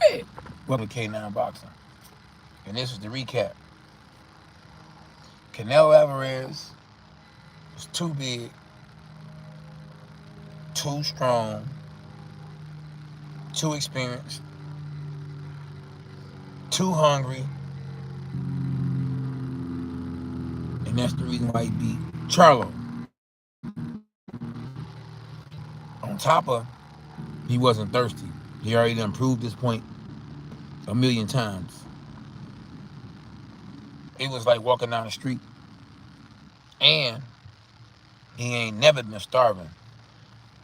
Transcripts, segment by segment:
it. Welcome to K9 Boxing. And this is the recap. Canelo Alvarez was too big, too strong, too experienced, too hungry, and that's the reason why he beat Charlo. On top of, he wasn't thirsty. He already done proved this point a million times. It was like walking down the street, and he ain't never been starving.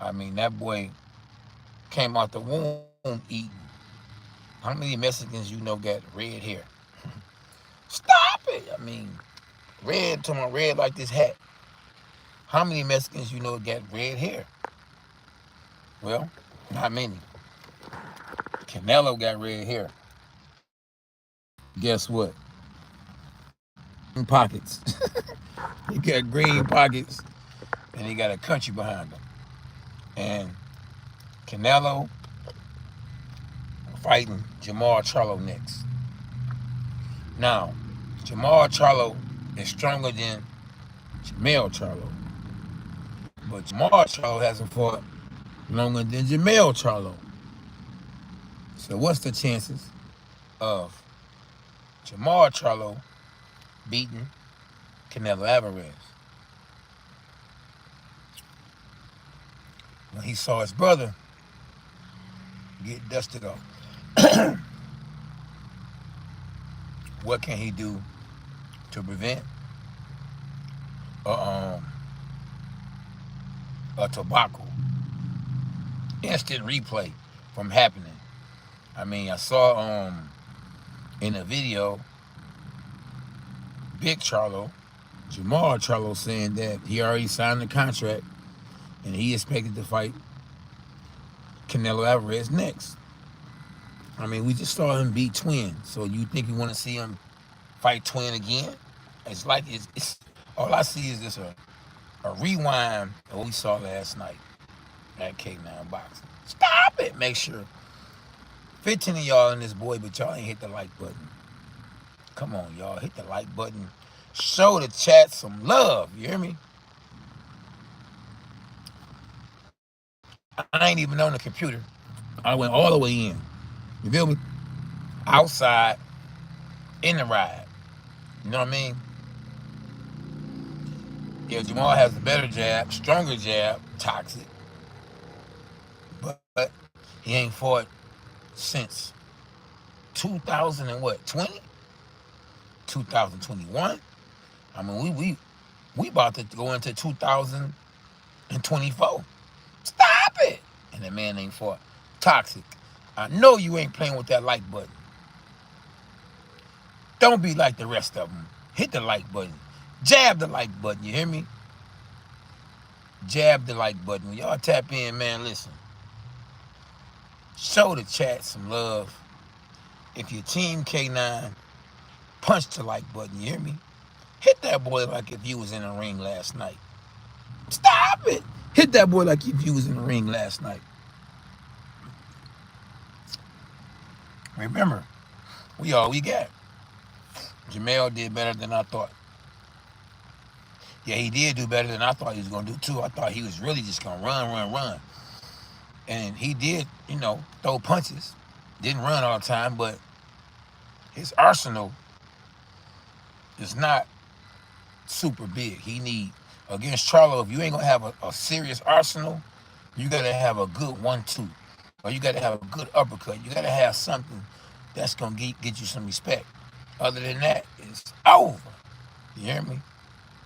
I mean, that boy came out the womb eating. How many Mexicans you know got red hair? Stop it! I mean, red to my red like this hat. How many Mexicans you know got red hair? Well, not many. Canelo got red hair. Guess what? Green pockets. He got green pockets, and he got a country behind him. And Canelo fighting Jamal Charlo next. Now, Jamal Charlo is stronger than Jamel Charlo. But Jamal Charlo hasn't fought longer than Jamel Charlo. So what's the chances of Jamal Charlo beating Canelo Alvarez? When he saw his brother get dusted off, what can he do to prevent a tobacco instant replay from happening? I mean, I saw in a video Big Charlo, Jamal Charlo, saying that he already signed the contract and he expected to fight Canelo Alvarez next. I mean, we just saw him beat Twin, so you think you want to see him fight Twin again? It's like it's all I see is this a rewind of what we saw last night at K9 Boxing. Stop it! Make sure 15 of y'all in this boy, but y'all ain't hit the like button. Come on, y'all, hit the like button. Show the chat some love. You hear me? I ain't even on the computer. I went all the way in. You feel me? Outside, in the ride. You know what I mean? Yeah, Jamal has a better jab, stronger jab, toxic. But he ain't fought since 2000 and what? 20? 2021? I mean, we about to go into 2024. Stop it! And that man ain't fought. Toxic. I know you ain't playing with that like button. Don't be like the rest of them. Hit the like button. Jab the like button. You hear me? Jab the like button. When y'all tap in, man, listen. Show the chat some love. If you're Team K9, punch the like button. You hear me? Hit that boy like if you was in the ring last night. Stop it! Hit that boy like if you was in the ring last night. Remember, we all we got. Jamel did better than I thought. Yeah, he did do better than I thought he was going to do, too. I thought he was really just going to run. And he did, throw punches. Didn't run all the time, but his arsenal is not super big. He need, against Charlo, if you ain't going to have a serious arsenal, you got to have a good 1-2. Or you got to have a good uppercut. You got to have something that's going to get you some respect. Other than that, it's over. You hear me?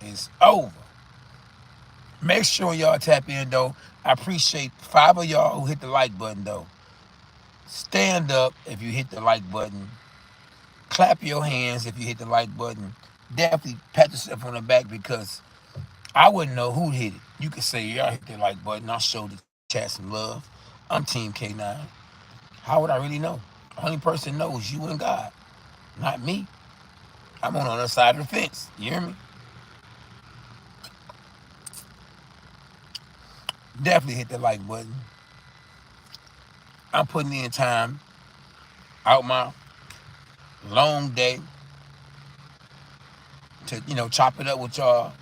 It's over. Make sure y'all tap in, though. I appreciate 5 of y'all who hit the like button, though. Stand up if you hit the like button. Clap your hands if you hit the like button. Definitely pat yourself on the back because I wouldn't know who hit it. You could say, y'all hit the like button. I'll show the chat some love. I'm Team K9. How would I really know? Only person knows you and God, not me. I'm on the other side of the fence. You hear me? Definitely hit the like button. I'm putting in time out my long day to, chop it up with y'all.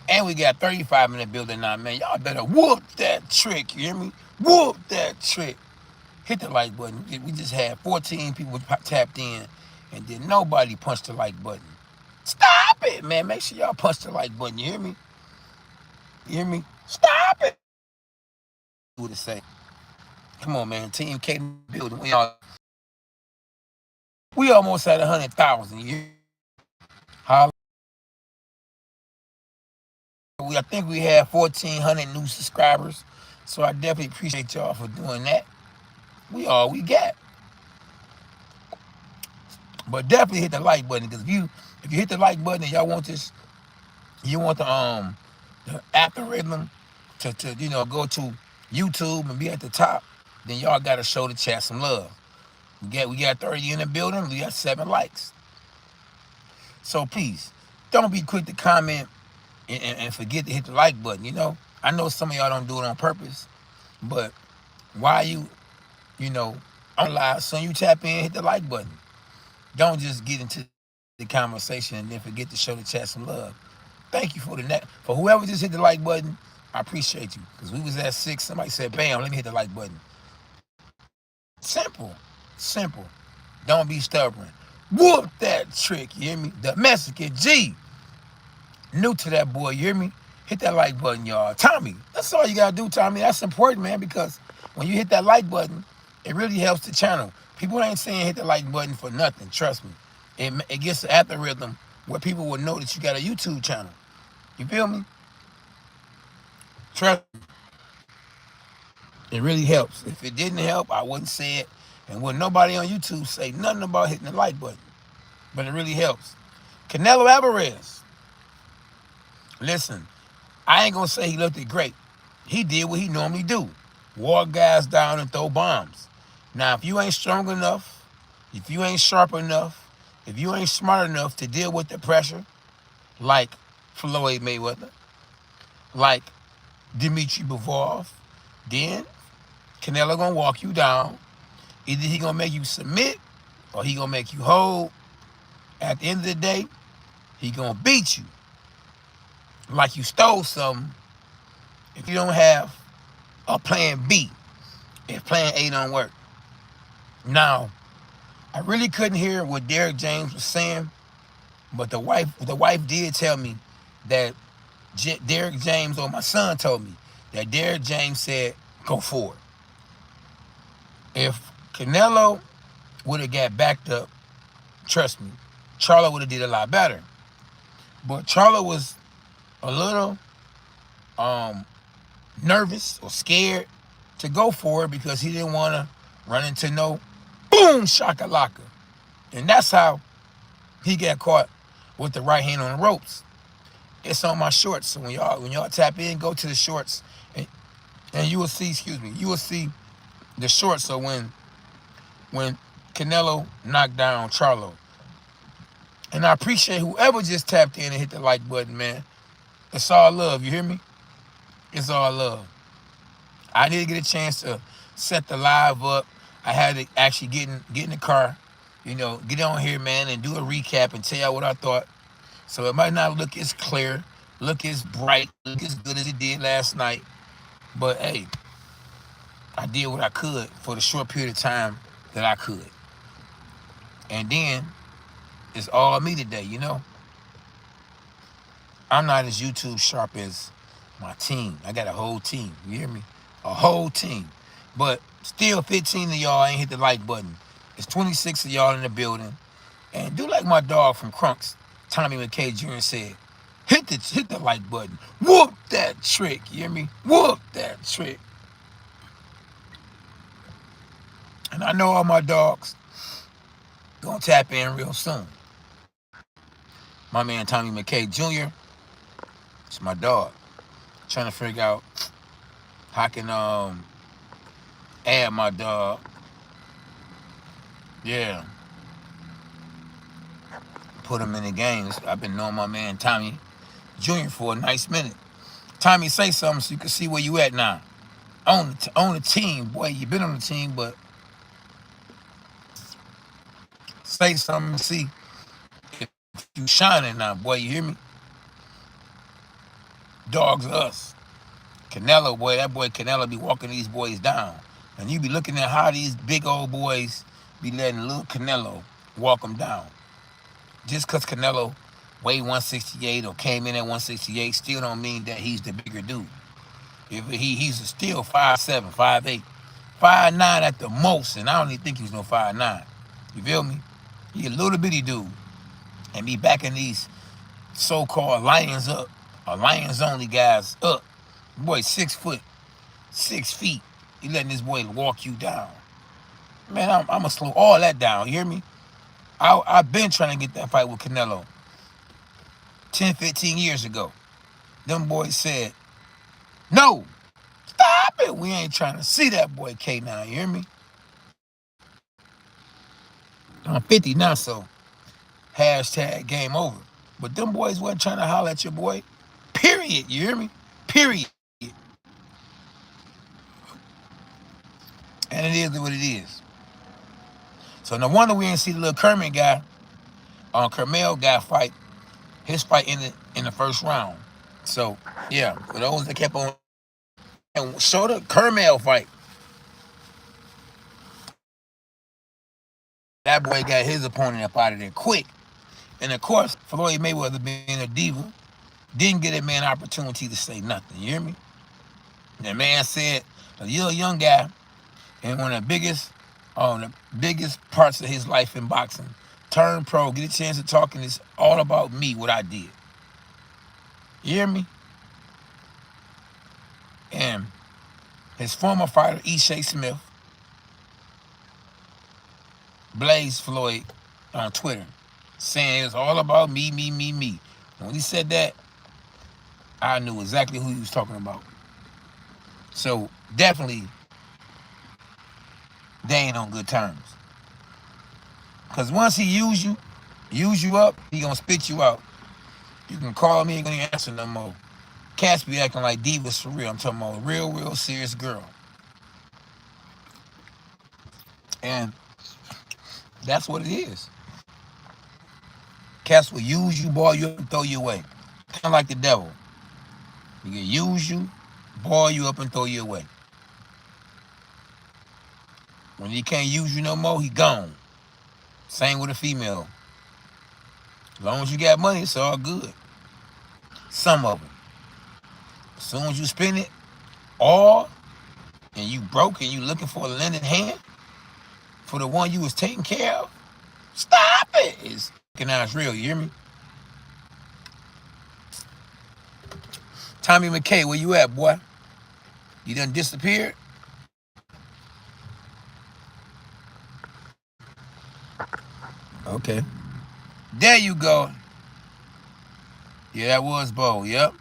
And we got 35-minute building now, man. Y'all better whoop that trick, you hear me? Whoop that trick. Hit the like button. We just had 14 people tapped in, and then nobody punched the like button. Stop it, man. Make sure y'all punch the like button, you hear me? You hear me? Stop it. Do the same. Come on, man. Team K building. We almost at 100,000. I think we had 1,400 new subscribers. So I definitely appreciate y'all for doing that. We all we got. But definitely hit the like button, because if you hit the like button and y'all want this, you want the algorithm to go to YouTube and be at the top, then y'all gotta show the chat some love. We got 30 in the building, we got 7 likes. So please, don't be quick to comment and forget to hit the like button, I know some of y'all don't do it on purpose, but why on live, soon you tap in, hit the like button. Don't just get into the conversation and then forget to show the chat some love. Thank you for whoever just hit the like button. I appreciate you, because we was at 6. Somebody said, "Bam, let me hit the like button." Simple. Don't be stubborn. Whoop that trick, you hear me? The Mexican G. New to that boy, you hear me? Hit that like button, y'all. Tommy, that's all you gotta do, Tommy. That's important, man, because when you hit that like button, it really helps the channel. People ain't saying hit the like button for nothing, trust me. It gets the algorithm where people will know that you got a YouTube channel. You feel me? Trust me. It really helps. If it didn't help, I wouldn't say it. And wouldn't nobody on YouTube say nothing about hitting the like button. But it really helps. Canelo Alvarez. Listen, I ain't gonna say he looked great. He did what he normally do. Walk guys down and throw bombs. Now, if you ain't strong enough, if you ain't sharp enough, if you ain't smart enough to deal with the pressure, like Floyd Mayweather, like Dmitry Bivol, then Canelo gonna walk you down. Either he gonna make you submit or he gonna make you hold. At the end of the day, he gonna beat you like you stole something if you don't have a plan B, if plan A don't work. Now, I really couldn't hear what Derrick James was saying, but the wife did tell me that Derrick James, or my son told me, that Derrick James said, go for it. If Canelo would have got backed up, trust me, Charlo would have did a lot better. But Charlo was a little nervous or scared to go for it because he didn't want to run into no boom shakalaka. And that's how he got caught with the right hand on the ropes. It's on my shorts. So when y'all tap in, go to the shorts, and you will see, you will see the shorts. So when Canelo knocked down Charlo. And I appreciate whoever just tapped in and hit the like button, man. It's all love, you hear me? It's all love. I didn't get a chance to set the live up. I had to actually get in the car, get on here, man, and do a recap and tell y'all what I thought. So it might not look as clear, look as bright, look as good as it did last night. But hey, I did what I could for the short period of time that I could. And then it's all me today, I'm not as YouTube sharp as my team. I got a whole team, you hear me? A whole team. But still 15 of y'all ain't hit the like button. It's 26 of y'all in the building. And do like my dog from Crunks, Tommy McKay Jr. said, hit the like button. Whoop that trick, you hear me? Whoop that trick. And I know all my dogs gonna tap in real soon. My man Tommy McKay Jr., it's my dog. Trying to figure out how I can add my dog. Yeah. Put him in the games. I've been knowing my man Tommy Jr. for a nice minute. Tommy, say something so you can see where you at now. On the team, boy, you been on the team, but say something, see if you shining now, boy. You hear me? Dogs us. Canelo, boy, that boy Canelo be walking these boys down. And you be looking at how these big old boys be letting little Canelo walk them down. Just because Canelo weighed 168 or came in at 168 still don't mean that he's the bigger dude. If he's still 5'7", 5'8", 5'9" at the most, and I don't even think he's no 5'9". You feel me? He a little bitty dude. And be backing these so-called lions up, or lions only guys up. Boy, 6 foot, 6 feet. You letting this boy walk you down. Man, I'm going to slow all that down. You hear me? I've been trying to get that fight with Canelo 10, 15 years ago. Them boys said, no, stop it. We ain't trying to see that boy K9. You hear me? I'm 50 now, so hashtag game over. But them boys wasn't trying to holler at your boy. Period. You hear me? Period. And it is what it is. So no wonder we didn't see the little Kermit guy, Carmel guy fight. His fight ended in the first round. So, yeah, for those that kept on, and so the Carmel fight, that boy got his opponent up out of there quick. And of course, Floyd Mayweather being a diva, didn't get that man an opportunity to say nothing. You hear me? That man said, a young guy, and one of the biggest parts of his life in boxing, turn pro, get a chance to talk, and it's all about me, what I did. You hear me? And his former fighter, E.J. Smith, blazed Floyd on Twitter, saying it's all about me, me, me, me. And when he said that, I knew exactly who he was talking about. So definitely, they ain't on good terms. Because once he use you up, he gonna spit you out. You can call me, ain't gonna answer no more. Cats be acting like divas for real. I'm talking about a real serious girl. And that's what it is. Cats will use you, boil you up, and throw you away. Kind of like the devil. He can use you, boil you up, and throw you away. When he can't use you no more, he gone. Same with a female. As long as you got money, it's all good. Some of them. As soon as you spend it all, and you broke, and you looking for a lending hand for the one you was taking care of, stop it. It's real, you hear me? Tommy McKay, where you at, boy? You done disappeared? Okay. There you go. Yeah, that was Bo, yep.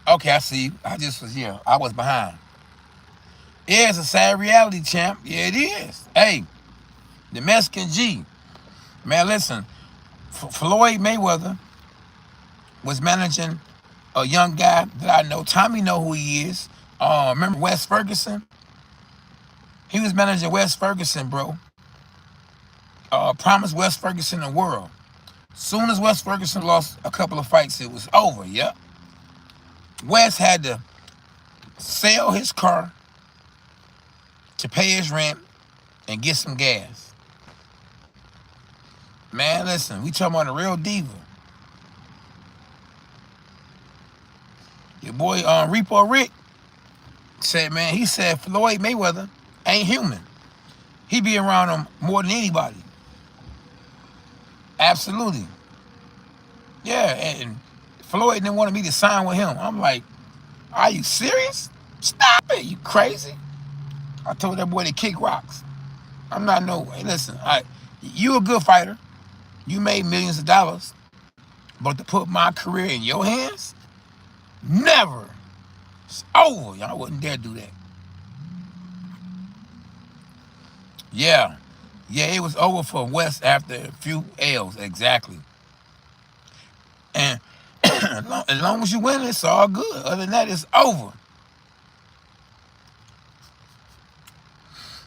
Okay, I see you. I just was, I was behind. Yeah, it's a sad reality, champ. Yeah, it is. Hey, the Mexican G. Man, listen, Floyd Mayweather was managing a young guy that I know. Tommy know who he is. Remember Wes Ferguson? He was managing Wes Ferguson, bro. Promised Wes Ferguson the world. Soon as Wes Ferguson lost a couple of fights, it was over, yep. Wes had to sell his car to pay his rent and get some gas. Man, listen, we talking about a real diva. Your boy Repo Rick said, man, he said Floyd Mayweather ain't human. He be around him more than anybody. Absolutely. Yeah, and Floyd didn't want me to sign with him. I'm like, are you serious? Stop it, you crazy. I told that boy to kick rocks. I'm not hey, listen, you a good fighter. You made millions of dollars. But to put my career in your hands? Never. It's over. Y'all wouldn't dare do that. Yeah. Yeah, it was over for West after a few L's, exactly. And as long as you win, it's all good. Other than that, it's over.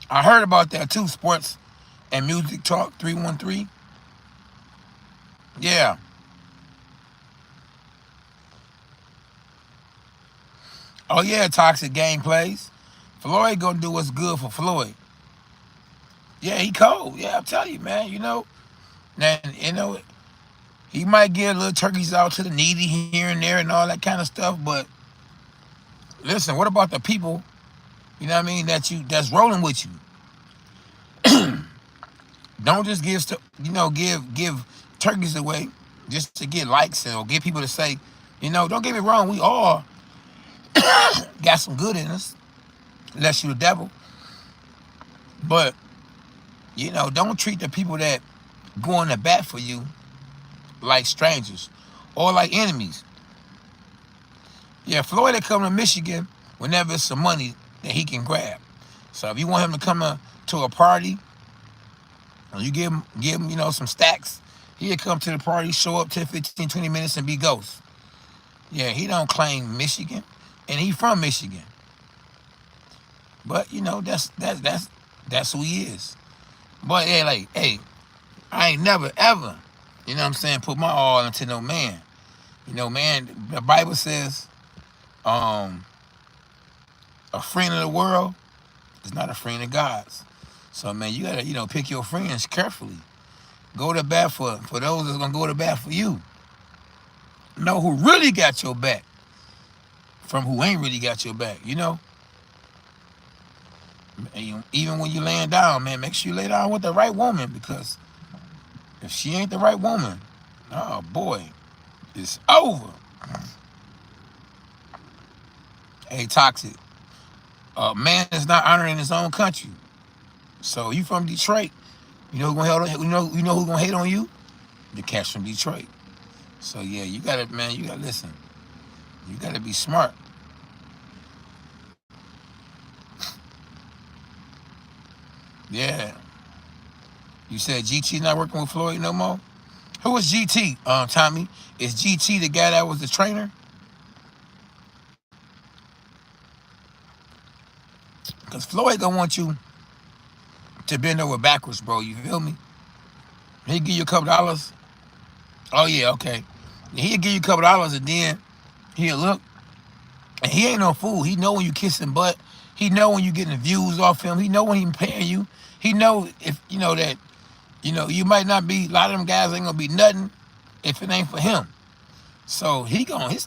I heard about that too, sports. And Music Talk 313. Yeah. Oh yeah, Toxic Game plays. Floyd gonna do what's good for Floyd. Yeah, he cold. Yeah, I'm telling you, man. And he might give little turkeys out to the needy here and there and all that kind of stuff. But listen, what about the people? You know what I mean? That's rolling with you. Don't just give turkeys away just to get likes or get people to say, don't get me wrong, we all got some good in us, unless you the devil. But don't treat the people that go in the bat for you like strangers or like enemies. Yeah, Floyd will come to Michigan whenever it's some money that he can grab. So if you want him to come to a party, and you give him some stacks, he'll come to the party, show up 10, 15, 20 minutes and be ghost. Yeah, he don't claim Michigan, and he from Michigan. But that's who he is. But hey, I ain't never ever, put my all into no man. Man, the Bible says, a friend of the world is not a friend of God's. So man, you gotta, pick your friends carefully. Go to bat for those that's gonna go to bat for you. Know who really got your back from who ain't really got your back, And even when you laying down, man, make sure you lay down with the right woman, because if she ain't the right woman, oh boy, it's over. Hey, Toxic. Man is not honoring his own country. So you from Detroit? You know who gonna hate on who gonna hate on you? The cats from Detroit. So yeah, you gotta listen. You gotta be smart. Yeah. You said GT not working with Floyd no more? Who was GT, Tommy? Is GT the guy that was the trainer? Because Floyd gonna want you to bend over backwards, bro. You feel me? He'll give you a couple dollars. Oh yeah, okay. He'll give you a couple dollars and then he'll look. And he ain't no fool. He know when you kissing butt. He know when you getting views off him. He know when he paying you. He know if that you might not be, a lot of them guys ain't gonna be nothing if it ain't for him. So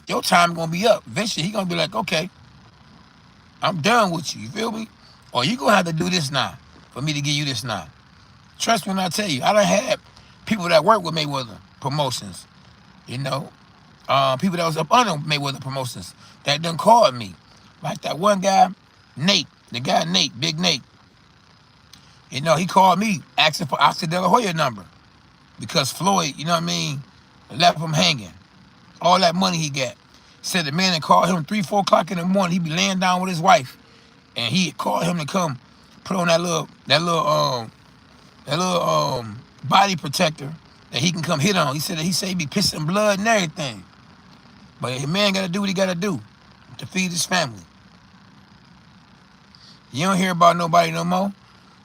your time gonna be up. Eventually he gonna be like, okay, I'm done with you. You feel me? Or you gonna have to do this now for me to give you this now. Trust me when I tell you, I done had people that work with Mayweather Promotions, people that was up under Mayweather Promotions that done called me. Like that one guy, Nate, Big Nate. He called me asking for Oscar De La Hoya number because Floyd, left him hanging. All that money he got. Said the man that called him 3, 4 o'clock in the morning, he be laying down with his wife, and he called him to come put on that little body protector that he can come hit on. He said he be pissing blood and everything. But a man gotta do what he gotta do to feed his family. You don't hear about nobody no more.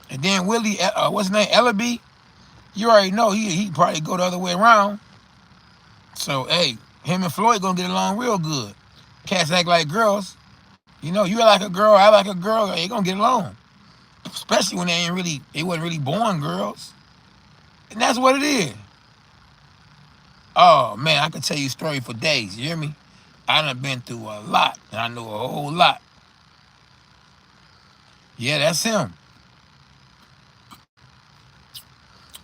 And then Willie, what's his name, Ellaby? You already know he probably go the other way around. So hey, him and Floyd gonna get along real good. Cats act like girls. You like a girl, I like a girl. They gonna get along. Especially when they wasn't really born girls. And that's what it is. Oh man, I could tell you a story for days. You hear me? I done been through a lot, and I know a whole lot. Yeah, that's him.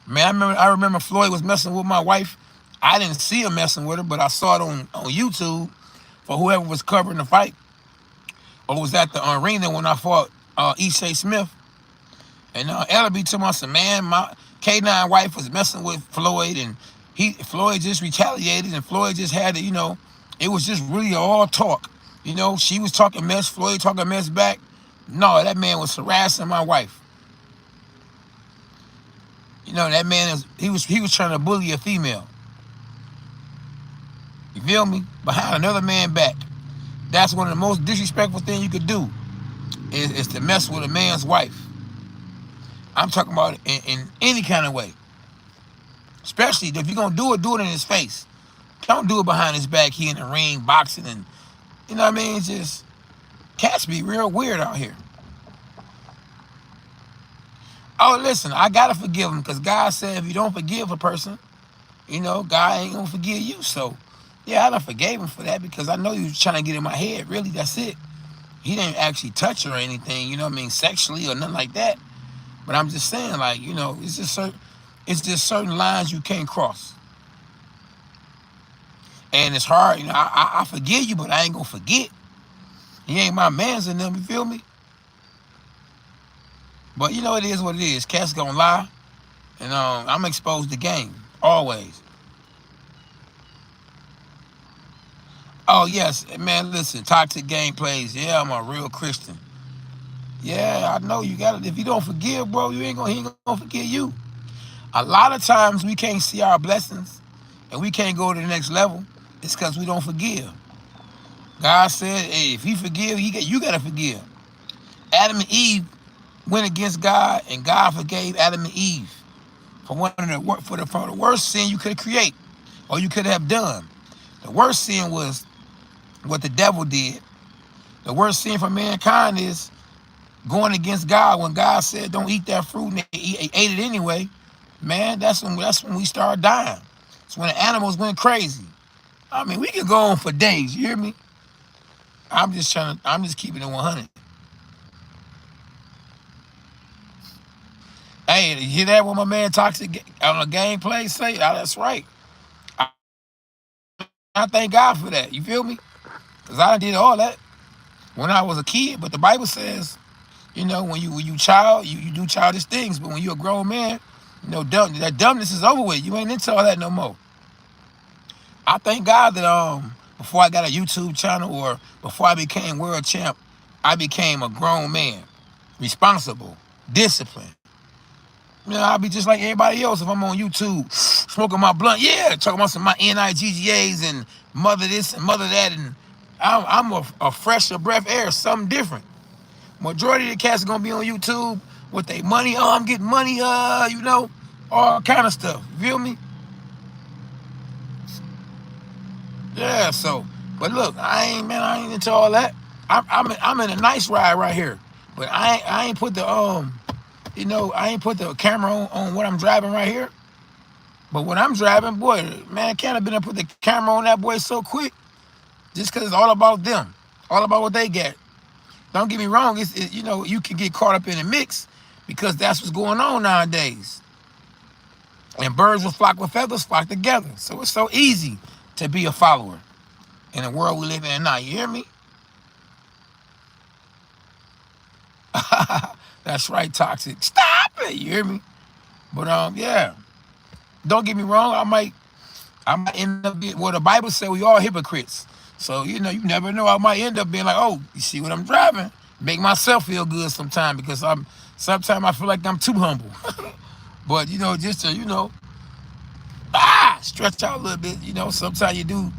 Man, I remember Floyd was messing with my wife. I didn't see him messing with her, but I saw it on YouTube for whoever was covering the fight. Or was at the arena when I fought E.J. Smith. And Ellaby told me, I said, man, my K9 wife was messing with Floyd, and Floyd just retaliated, and Floyd just had to, it was just really all talk. She was talking mess, Floyd talking mess back. No, that man was harassing my wife. That man he was trying to bully a female. You feel me? Behind another man back. That's one of the most disrespectful things you could do is to mess with a man's wife. I'm talking about in any kind of way. Especially if you're gonna do it in his face. Don't do it behind his back. He in the ring boxing and you know what I mean. It's just cats be real weird out here. Oh, listen, I gotta forgive him because God said if you don't forgive a person, you know, God ain't gonna forgive you. So, yeah, I done forgave him for that because I know he was trying to get in my head. Really, that's it. He didn't actually touch her or anything, you know what I mean, sexually or nothing like that. But I'm just saying, like, you know, it's just certain lines you can't cross. And it's hard, you know, I forgive you, but I ain't gonna forget. He ain't my man's in them, you feel me? But you know, it is what it is. Cats gonna lie. And I'm exposed to game. Always. Oh, yes. Man, listen. Toxic gameplays. Yeah, I'm a real Christian. Yeah, I know you got it. If you don't forgive, bro, he ain't gonna forgive you. A lot of times we can't see our blessings and we can't go to the next level. It's because we don't forgive. God said, hey, if he forgive, you got to forgive. Adam and Eve went against God and God forgave Adam and Eve for the worst sin you could create or you could have done. The worst sin was what the devil did. The worst sin for mankind is going against God when God said don't eat that fruit and they ate it anyway. Man, that's when we started dying. It's when the animals went crazy. I mean, we could go on for days. You hear me? I'm just keeping it 100. Hey, you hear that? What my man Toxic on a gameplay say? Oh, that's right. I thank God for that. You feel me? Because I did all that when I was a kid. But the Bible says, you know, when you child, you do childish things. But when you're a grown man, you know, that dumbness is over with. You ain't into all that no more. I thank God that before I got a YouTube channel or before I became world champ, I became a grown man, responsible, disciplined. You know, I'll be just like everybody else if I'm on YouTube smoking my blunt. Yeah, talking about some of my NIGGAs and mother this and mother that. And I'm a fresher breath air, something different. Majority of the cats are going to be on YouTube with their money. Oh, I'm getting money, you know, all kind of stuff. You feel me? Yeah, so, but look, I ain't into all that. I'm in a nice ride right here. But I ain't put the, you know, I ain't put the camera on what I'm driving right here. But when I'm driving, boy, man, can't have been able to put the camera on that boy so quick just because it's all about them, all about what they get. Don't get me wrong, you know, you can get caught up in the mix because that's what's going on nowadays. And birds will flock with feathers, flock together. So it's so easy to be a follower in the world we live in now. You hear me? That's right, Toxic. Stop it. You hear me? But yeah. Don't get me wrong. I might end up being, well, the Bible says we all hypocrites. So, you know, you never know. I might end up being like, oh, you see what I'm driving? Make myself feel good sometimes because sometimes I feel like I'm too humble. But, you know, just to, you know, stretch out a little bit. You know, sometimes you do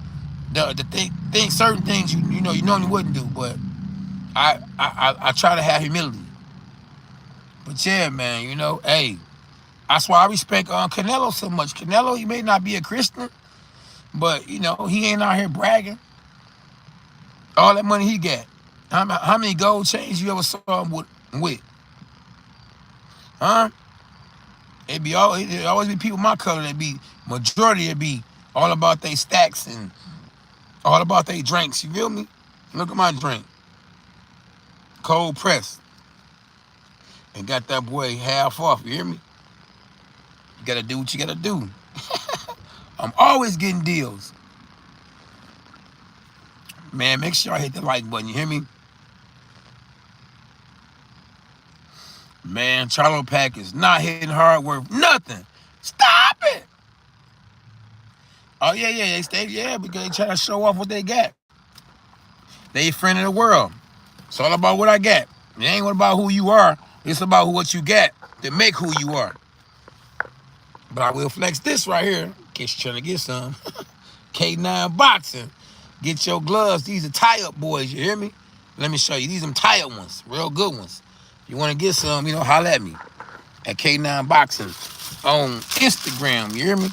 certain things you know you normally wouldn't do. But I try to have humility. But yeah, man, you know, hey, that's why I respect Canelo so much. Canelo, he may not be a Christian, but, you know, he ain't out here bragging. All that money he got. How many gold chains you ever saw him with? Huh? It always be people my color that be, majority it be all about they stacks and all about they drinks. You feel me? Look at my drink. Cold press. And got that boy half off. You hear me? You gotta do what you gotta do. I'm always getting deals. Man, make sure I hit the like button. You hear me? Man, Charlo Pack is not hitting hard worth nothing. Stop it. Oh, yeah, they stay, because they try to show off what they got. They friend of the world. It's all about what I got. It ain't about who you are. It's about what you got to make who you are. But I will flex this right here in case you're trying to get some. K9 boxing. Get your gloves. These are tie-up boys. You hear me? Let me show you. These are tie-up ones. Real good ones. If you want to get some, you know, holla at me. at K9 Boxing on Instagram. You hear me?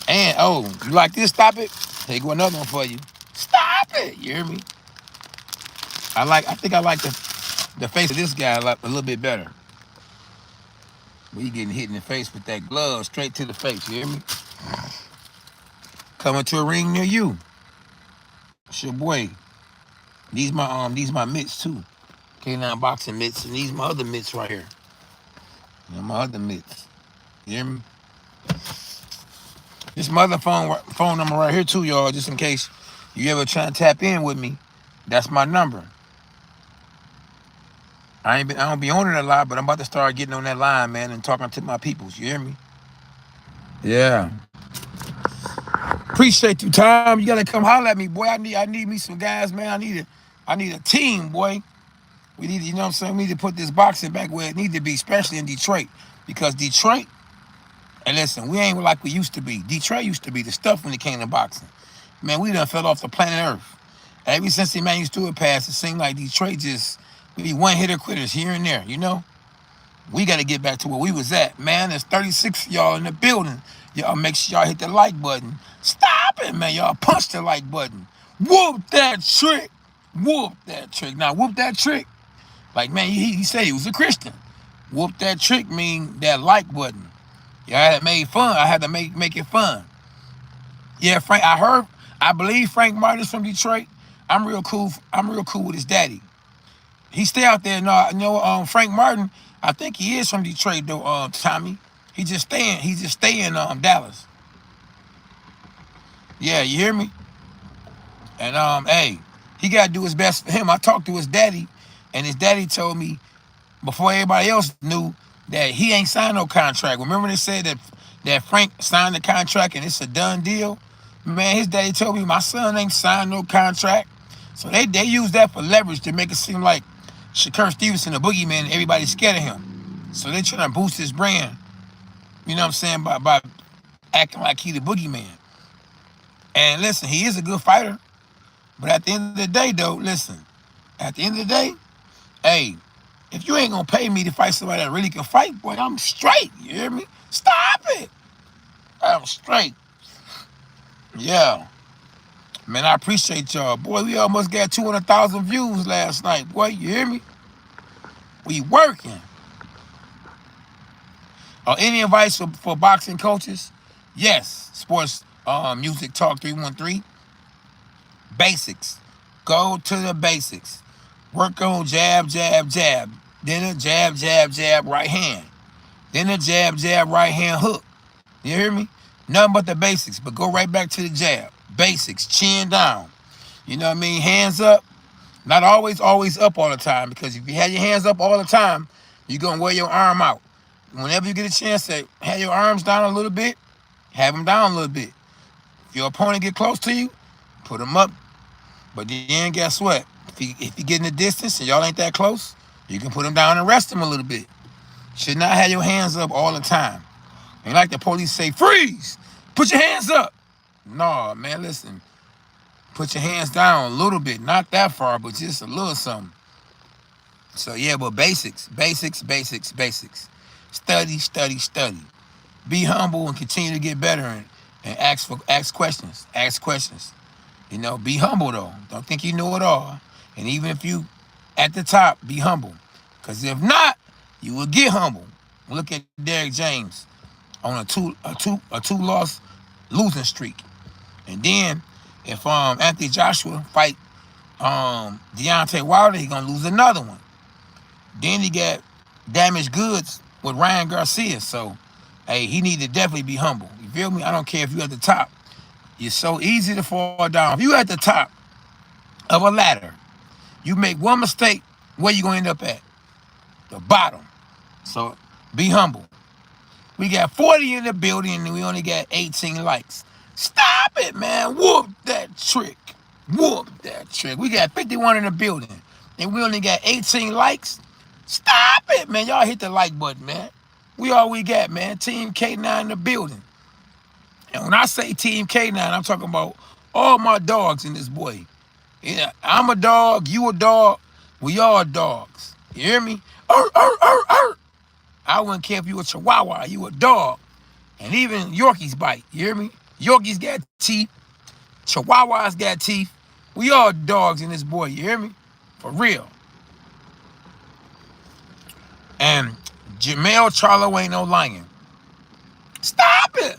And oh, you like this? Stop it. Here go another one for you. Stop it. You hear me? I think I like the face of this guy a little bit better. But he getting hit in the face with that glove straight to the face. You hear me? Coming to a ring near you. It's your boy. These my mitts too. K9 Boxing mitts, and these my other mitts right here. My other mitts. You hear me? This mother phone number right here too, y'all, just in case you ever try to tap in with me. That's my number. I don't be on it a lot, but I'm about to start getting on that line, man, and talking to my peoples. You hear me? Yeah. Appreciate you, Tom. You gotta come holler at me, boy. I need me some guys, man. I need a team, boy. We need, you know what I'm saying? We need to put this boxing back where it needs to be, especially in Detroit. Because Detroit, and listen, we ain't like we used to be. Detroit used to be the stuff when it came to boxing. Man, we done fell off the planet Earth. Ever since Emmanuel Stewart passed, it seemed like Detroit we be one-hitter quitters here and there, you know? We got to get back to where we was at. Man, there's 36 of y'all in the building. Y'all make sure y'all hit the like button. Stop it, man. Y'all punch the like button. Whoop that trick. Whoop that trick. Now, whoop that trick. Like, man, he said he was a Christian. Whoop that trick mean that like button. Y'all had it made fun. I had to make it fun. Yeah, Frank, I believe Frank Martin's from Detroit. I'm real cool with his daddy. He stay out there. No, Frank Martin, I think he is from Detroit though, Tommy. He just stay in Dallas. Yeah, you hear me? And hey, he gotta do his best for him. I talked to his daddy, and his daddy told me before everybody else knew that he ain't signed no contract. Remember they said that Frank signed the contract and it's a done deal? Man, his daddy told me my son ain't signed no contract. So they use that for leverage to make it seem like Shakur Stevenson, the boogeyman, and everybody's scared of him. So they're trying to boost his brand, you know what I'm saying, by acting like he the boogeyman. And listen, he is a good fighter. But at the end of the day, though, listen, at the end of the day, hey, if you ain't gonna pay me to fight somebody that really can fight, boy, I'm straight. You hear me? Stop it. I'm straight. Yeah. Man, I appreciate y'all. Boy, we almost got 200,000 views last night. Boy, you hear me? We working. Any advice for boxing coaches? Yes. Sports Music Talk 313. Basics. Go to the basics. Work on jab, jab, jab. Then a jab, jab, jab, right hand. Then a jab, jab, right hand hook. You hear me? Nothing but the basics, but go right back to the jab. Basics, chin down. You know what I mean? Hands up. Not always up all the time, because if you have your hands up all the time, you're going to wear your arm out. Whenever you get a chance to have your arms down a little bit, have them down a little bit. If your opponent get close to you, put them up. But then guess what? If you get in the distance and y'all ain't that close, you can put them down and rest them a little bit. Should not have your hands up all the time. And like the police say, freeze! Put your hands up! No, man, listen. Put your hands down a little bit. Not that far, but just a little something. So yeah, but basics. Study. Be humble and continue to get better and ask questions. Ask questions. You know, be humble though. Don't think you know it all. And even if you at the top, be humble. Because if not, you will get humble. Look at Derrick James on a two-loss losing streak. And then if Anthony Joshua fight Deontay Wilder, he gonna lose another one. Then he got damaged goods with Ryan Garcia. So, hey, he need to definitely be humble. You feel me? I don't care if you at the top. It's so easy to fall down. If you at the top of a ladder, you make one mistake, where you gonna end up at? The bottom. So be humble. We got 40 in the building and we only got 18 likes. Stop it, man. Whoop that trick. Whoop that trick. We got 51 in the building and we only got 18 likes. Stop it, man. Y'all hit the like button, man. We all we got, man. Team K9 in the building. And when I say Team K9, I'm talking about all my dogs in this boy. Yeah, I'm a dog, you a dog, we all dogs. You hear me? I wouldn't care if you a Chihuahua, you a dog. And even Yorkies bite, you hear me? Yorkies got teeth. Chihuahuas got teeth. We all dogs in this boy, you hear me? For real. And Canelo Charlo ain't no lion. Stop it!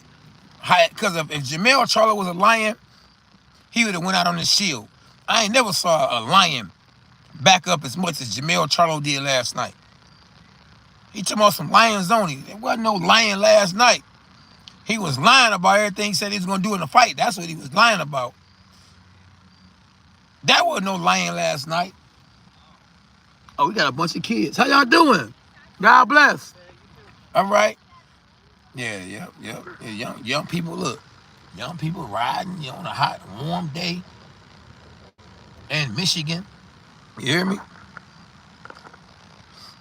Because if Canelo Charlo was a lion, he would have went out on his shield. I ain't never saw a lion back up as much as Canelo Charlo did last night. He talking about some lions only. There wasn't no lion last night. He was lying about everything he said he was going to do in the fight. That's what he was lying about. That wasn't no lion last night. Oh, we got a bunch of kids. How y'all doing? God bless. All right. Yeah. Young people, look. Young people riding on a hot, warm day in Michigan. You hear me?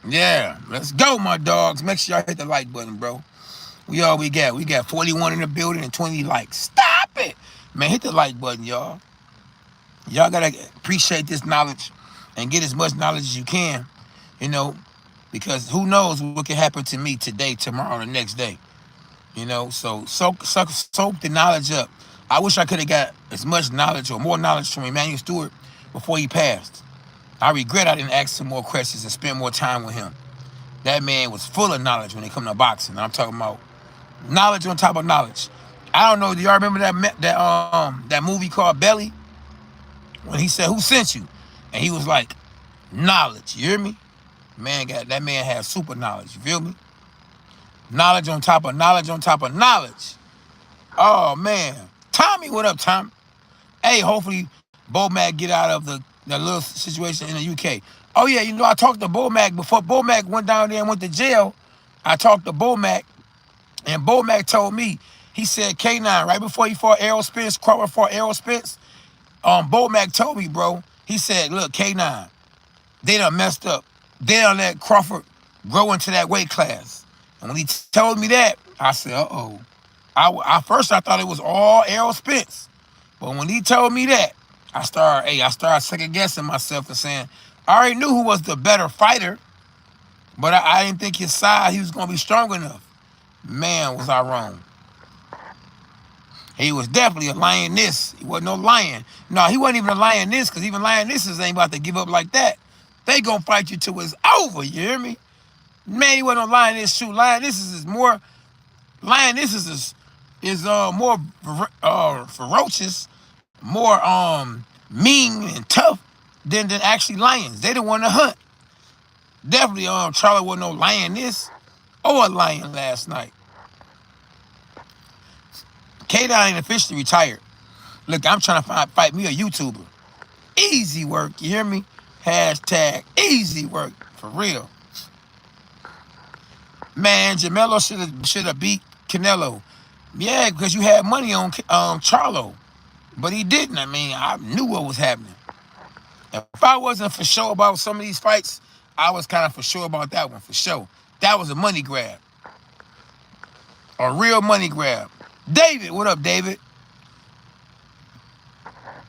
Yeah. Let's go, my dogs. Make sure y'all hit the like button, bro. We all we got. We got 41 in the building and 20 likes. Stop it. Man, hit the like button, y'all. Y'all got to appreciate this knowledge and get as much knowledge as you can, you know, because who knows what can happen to me today, tomorrow, the next day. You know, so soak the knowledge up. I wish I could have got as much knowledge or more knowledge from Emmanuel Stewart before he passed. I regret I didn't ask him more questions and spend more time with him. That man was full of knowledge when it come to boxing. I'm talking about knowledge on top of knowledge. I don't know. Do y'all remember that movie called Belly? When he said, "Who sent you?" And he was like, "Knowledge." You hear me? That man has super knowledge. You feel me? Knowledge on top of knowledge on top of knowledge. Oh man, Tommy, what up, Tom? Hey, hopefully Bo Mac get out of the little situation in the UK. Oh yeah, you know I talked to Bo Mac before Bo Mac went down there and went to jail. I talked to Bo Mac, and Bo Mac told me, he said K9 right before he fought Errol Spence, Crawford fought Errol Spence. Bo Mac told me, bro. He said, look, K9, they done messed up. They done let Crawford grow into that weight class. And when he told me that, I said, uh-oh. First I thought it was all Errol Spence. But when he told me that, I started second guessing myself and saying, I already knew who was the better fighter, but I didn't think his side, he was going to be strong enough. Man, was I wrong. He was definitely a lioness. He wasn't no lion. No, he wasn't even a lioness, because even lionesses ain't about to give up like that. They gonna fight you till it's over, you hear me? Man, he wasn't no lioness. Shoot, lionesses is more more ferocious, more mean and tough than actually lions. They the one to hunt. Definitely Charlie wasn't no lioness or a lion last night. K9 ain't officially retired. Look, I'm trying to fight me a YouTuber. Easy work, you hear me? Hashtag easy work, for real. Man, Canelo should have beat Canelo. Yeah, because you had money on Charlo. But he didn't. I mean, I knew what was happening. If I wasn't for sure about some of these fights, I was kind of for sure about that one, for sure. That was a money grab. A real money grab. David, what up, David?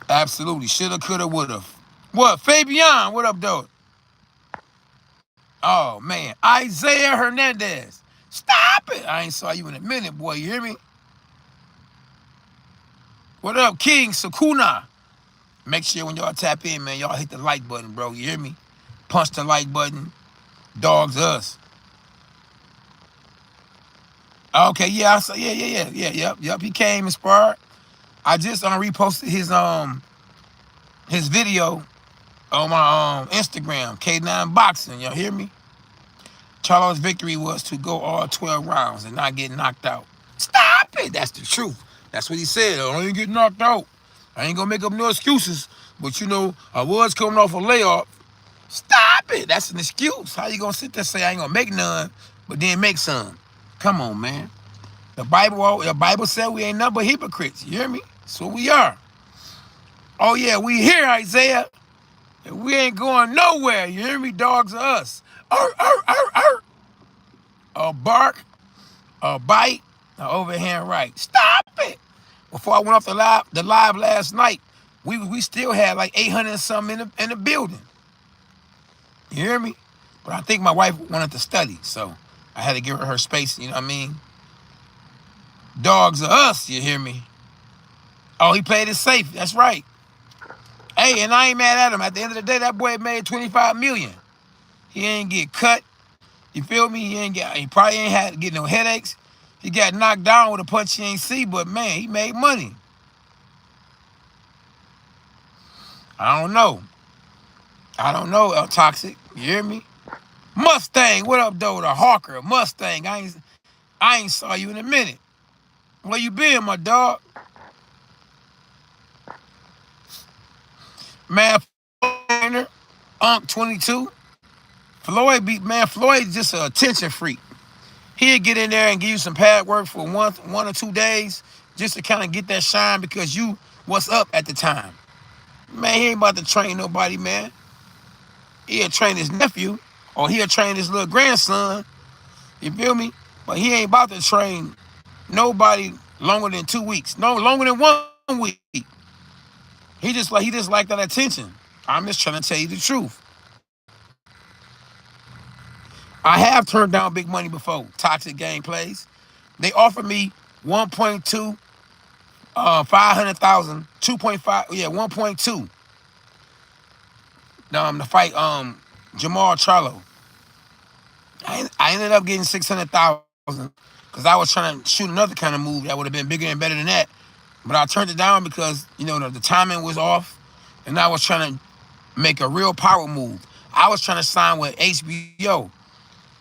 Absolutely. Shoulda, coulda, woulda. What? Fabian, what up, though? Oh, man. Isaiah Hernandez. Stop it. I ain't saw you in a minute, boy. You hear me? What up, King Sakuna? Make sure when y'all tap in, man, y'all hit the like button, bro. You hear me? Punch the like button. Dogs us. Okay, yeah, I saw, yep. He came and sparred. I just reposted his video on my Instagram, K9 Boxing. Y'all hear me? Charlo's victory was to go all 12 rounds and not get knocked out. Stop it! That's the truth. That's what he said. I don't even get knocked out. I ain't gonna make up no excuses. But you know, I was coming off a layoff. Stop it! That's an excuse. How you gonna sit there and say I ain't gonna make none, but then make some? Come on, man. The Bible said we ain't nothing but hypocrites. You hear me? That's what we are. Oh yeah, we here, Isaiah. And we ain't going nowhere. You hear me? Dogs are us. A bark, a bite, an overhand right. Stop it! Before I went off the live last night, we still had like 800 and something in the building. You hear me? But I think my wife wanted to study, so I had to give her space, you know what I mean? Dogs are us, you hear me? Oh, he played it safe. That's right. Hey, and I ain't mad at him. At the end of the day, that boy made $25 million. He ain't get cut. You feel me? He probably ain't had to get no headaches. He got knocked down with a punch he ain't see, but man, he made money. I don't know. Toxic. You hear me? Mustang, what up, though? The Hawker, Mustang. I ain't saw you in a minute. Where you been, my dog? Man, Unc 22. Floyd just an attention freak. He'll get in there and give you some pad work for one or 2 days just to kind of get that shine because you was up at the time. Man, he ain't about to train nobody, man. He'll train his nephew or he'll train his little grandson. You feel me? But he ain't about to train nobody longer than 2 weeks. No, longer than 1 week. He just like that attention. I'm just trying to tell you the truth. I have turned down big money before. Toxic gameplays. They offered me 1.2, 500,000, 2.5, 1.2. To fight Jamal Charlo. I ended up getting 600,000 because I was trying to shoot another kind of move that would have been bigger and better than that. But I turned it down because the timing was off, and I was trying to make a real power move. I was trying to sign with HBO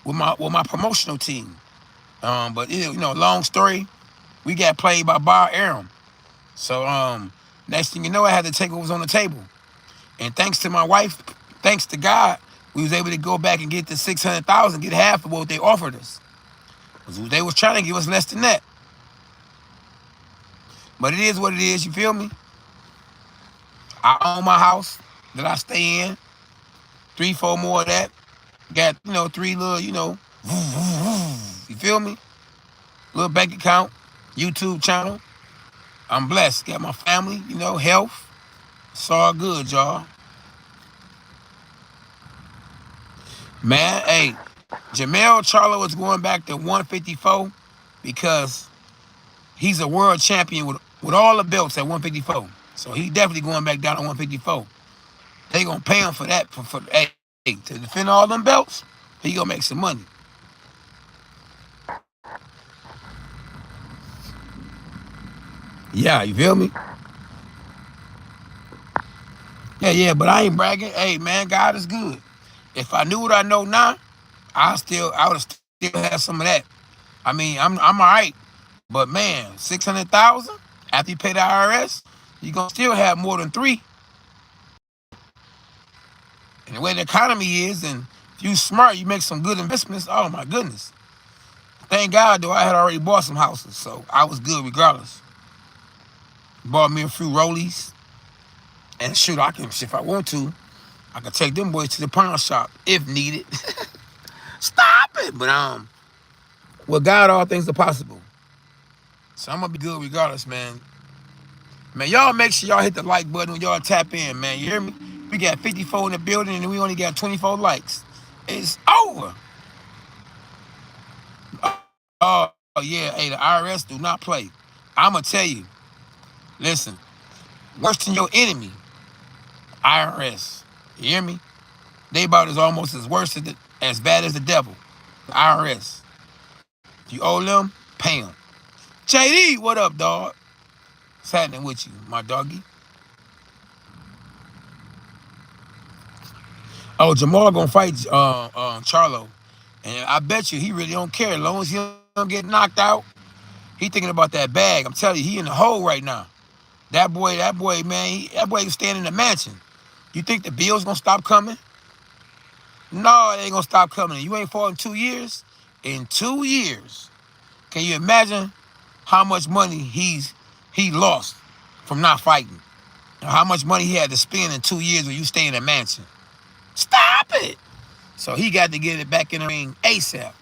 with my promotional team. But long story, we got played by Bob Arum. So next thing you know, I had to take what was on the table. And thanks to my wife, thanks to God, we was able to go back and get the 600,000, get half of what they offered us. They was trying to give us less than that. But it is what it is, you feel me? I own my house that I stay in. 3, 4 more of that. Got, 3 little, you feel me? Little bank account, YouTube channel. I'm blessed. Got my family, health. It's all good, y'all. Man, hey, Canelo Charlo is going back to 154 because he's a world champion with all the belts at 154. So he definitely going back down to 154. They gonna pay him for that. To defend all them belts, he gonna make some money. Yeah, you feel me? Yeah, but I ain't bragging. Hey, man, God is good. If I knew what I know now, I would still have some of that. I mean, I'm all right. But man, 600,000 after you pay the IRS, you gonna still have more than 3. And the way the economy is, and if you smart, you make some good investments. Oh my goodness. Thank God though, I had already bought some houses, so I was good regardless. Bought me a few rollies. And shoot, if I want to, I can take them boys to the pawn shop if needed. Stop it! But with God, all things are possible. So I'm gonna be good regardless, man. Man, y'all make sure y'all hit the like button when y'all tap in, man. You hear me? We got 54 in the building and we only got 24 likes. It's over. Oh yeah, hey, the IRS do not play. I'ma tell you. Listen, worse than your enemy, IRS. You hear me? They about as almost as worse as bad as the devil. The IRS. If you owe them, pay them. JD, what up, dog? What's happening with you, my doggy? Oh, Jamal gonna fight Charlo. And I bet you he really don't care. As long as he don't get knocked out, he thinking about that bag. I'm telling you, he in the hole right now. That boy, man, that boy is staying in the mansion. You think the bills gonna stop coming? No, it ain't gonna stop coming. You ain't fought in 2 years? In 2 years. Can you imagine how much money he lost from not fighting? How much money he had to spend in 2 years when you stay in a mansion? Stop it! So he got to get it back in the ring ASAP.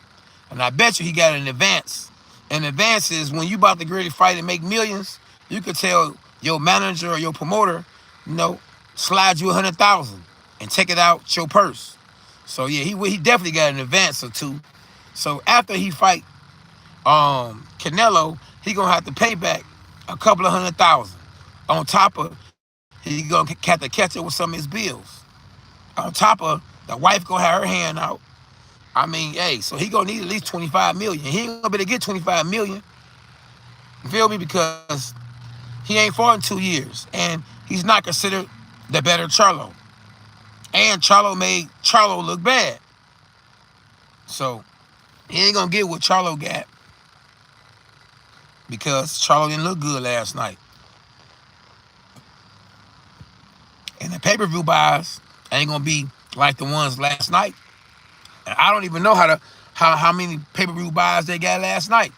And I bet you he got an advance. An advance is when you about to get ready to fight and make millions, you could tell your manager or your promoter, slide you 100,000 and take it out your purse. So yeah, he definitely got an advance or 2. So after he fight Canelo, he gonna have to pay back a couple of $100,000. On top of he gonna have to catch up with some of his bills. On top of the wife gonna have her hand out. I mean, hey, so he gonna need at least 25 million. He ain't gonna be able to get 25 million. You feel me? Because he ain't fought in 2 years, and he's not considered the better Charlo. And Charlo made Charlo look bad. So he ain't gonna get what Charlo got because Charlo didn't look good last night. And the pay-per-view buys ain't gonna be like the ones last night. And I don't even know how many pay-per-view buys they got last night.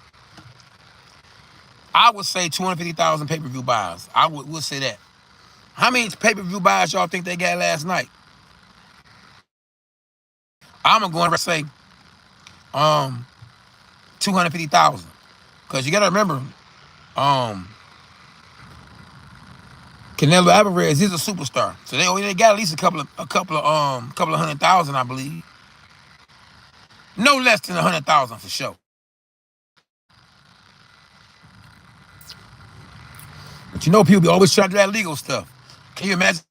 I would say 250,000 pay-per-view buys. I would say that. How many pay-per-view buys y'all think they got last night? I'm gonna go and say 250,000. Because you gotta remember, Canelo Alvarez is a superstar. So they got at least a couple of 100,000, I believe. No less than 100,000 for sure. But you know people be always trying to do that legal stuff. Can you imagine?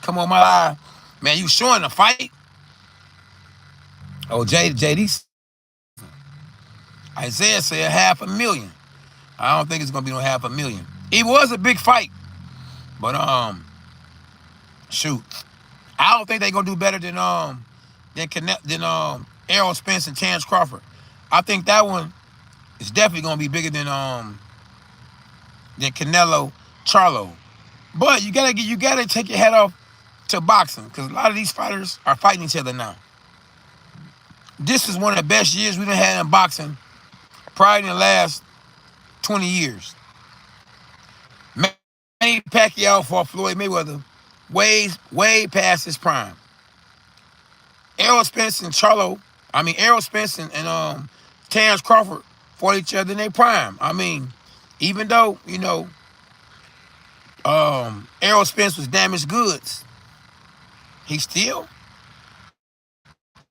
Come on my live. Man, you showing the fight? Oh, JD. Isaiah said 500,000. I don't think it's gonna be no 500,000. It was a big fight. But shoot. I don't think they're gonna do better than Errol Spence and Terrence Crawford. I think that one is definitely gonna be bigger than Canelo Charlo. But you gotta take your head off to boxing, because a lot of these fighters are fighting each other now. This is one of the best years we've had in boxing, probably in the last 20 years. Manny Pacquiao fought Floyd Mayweather way past his prime. Errol Spence and Terrence Crawford fought each other in their prime. I mean, even though, Errol Spence was damaged goods, he still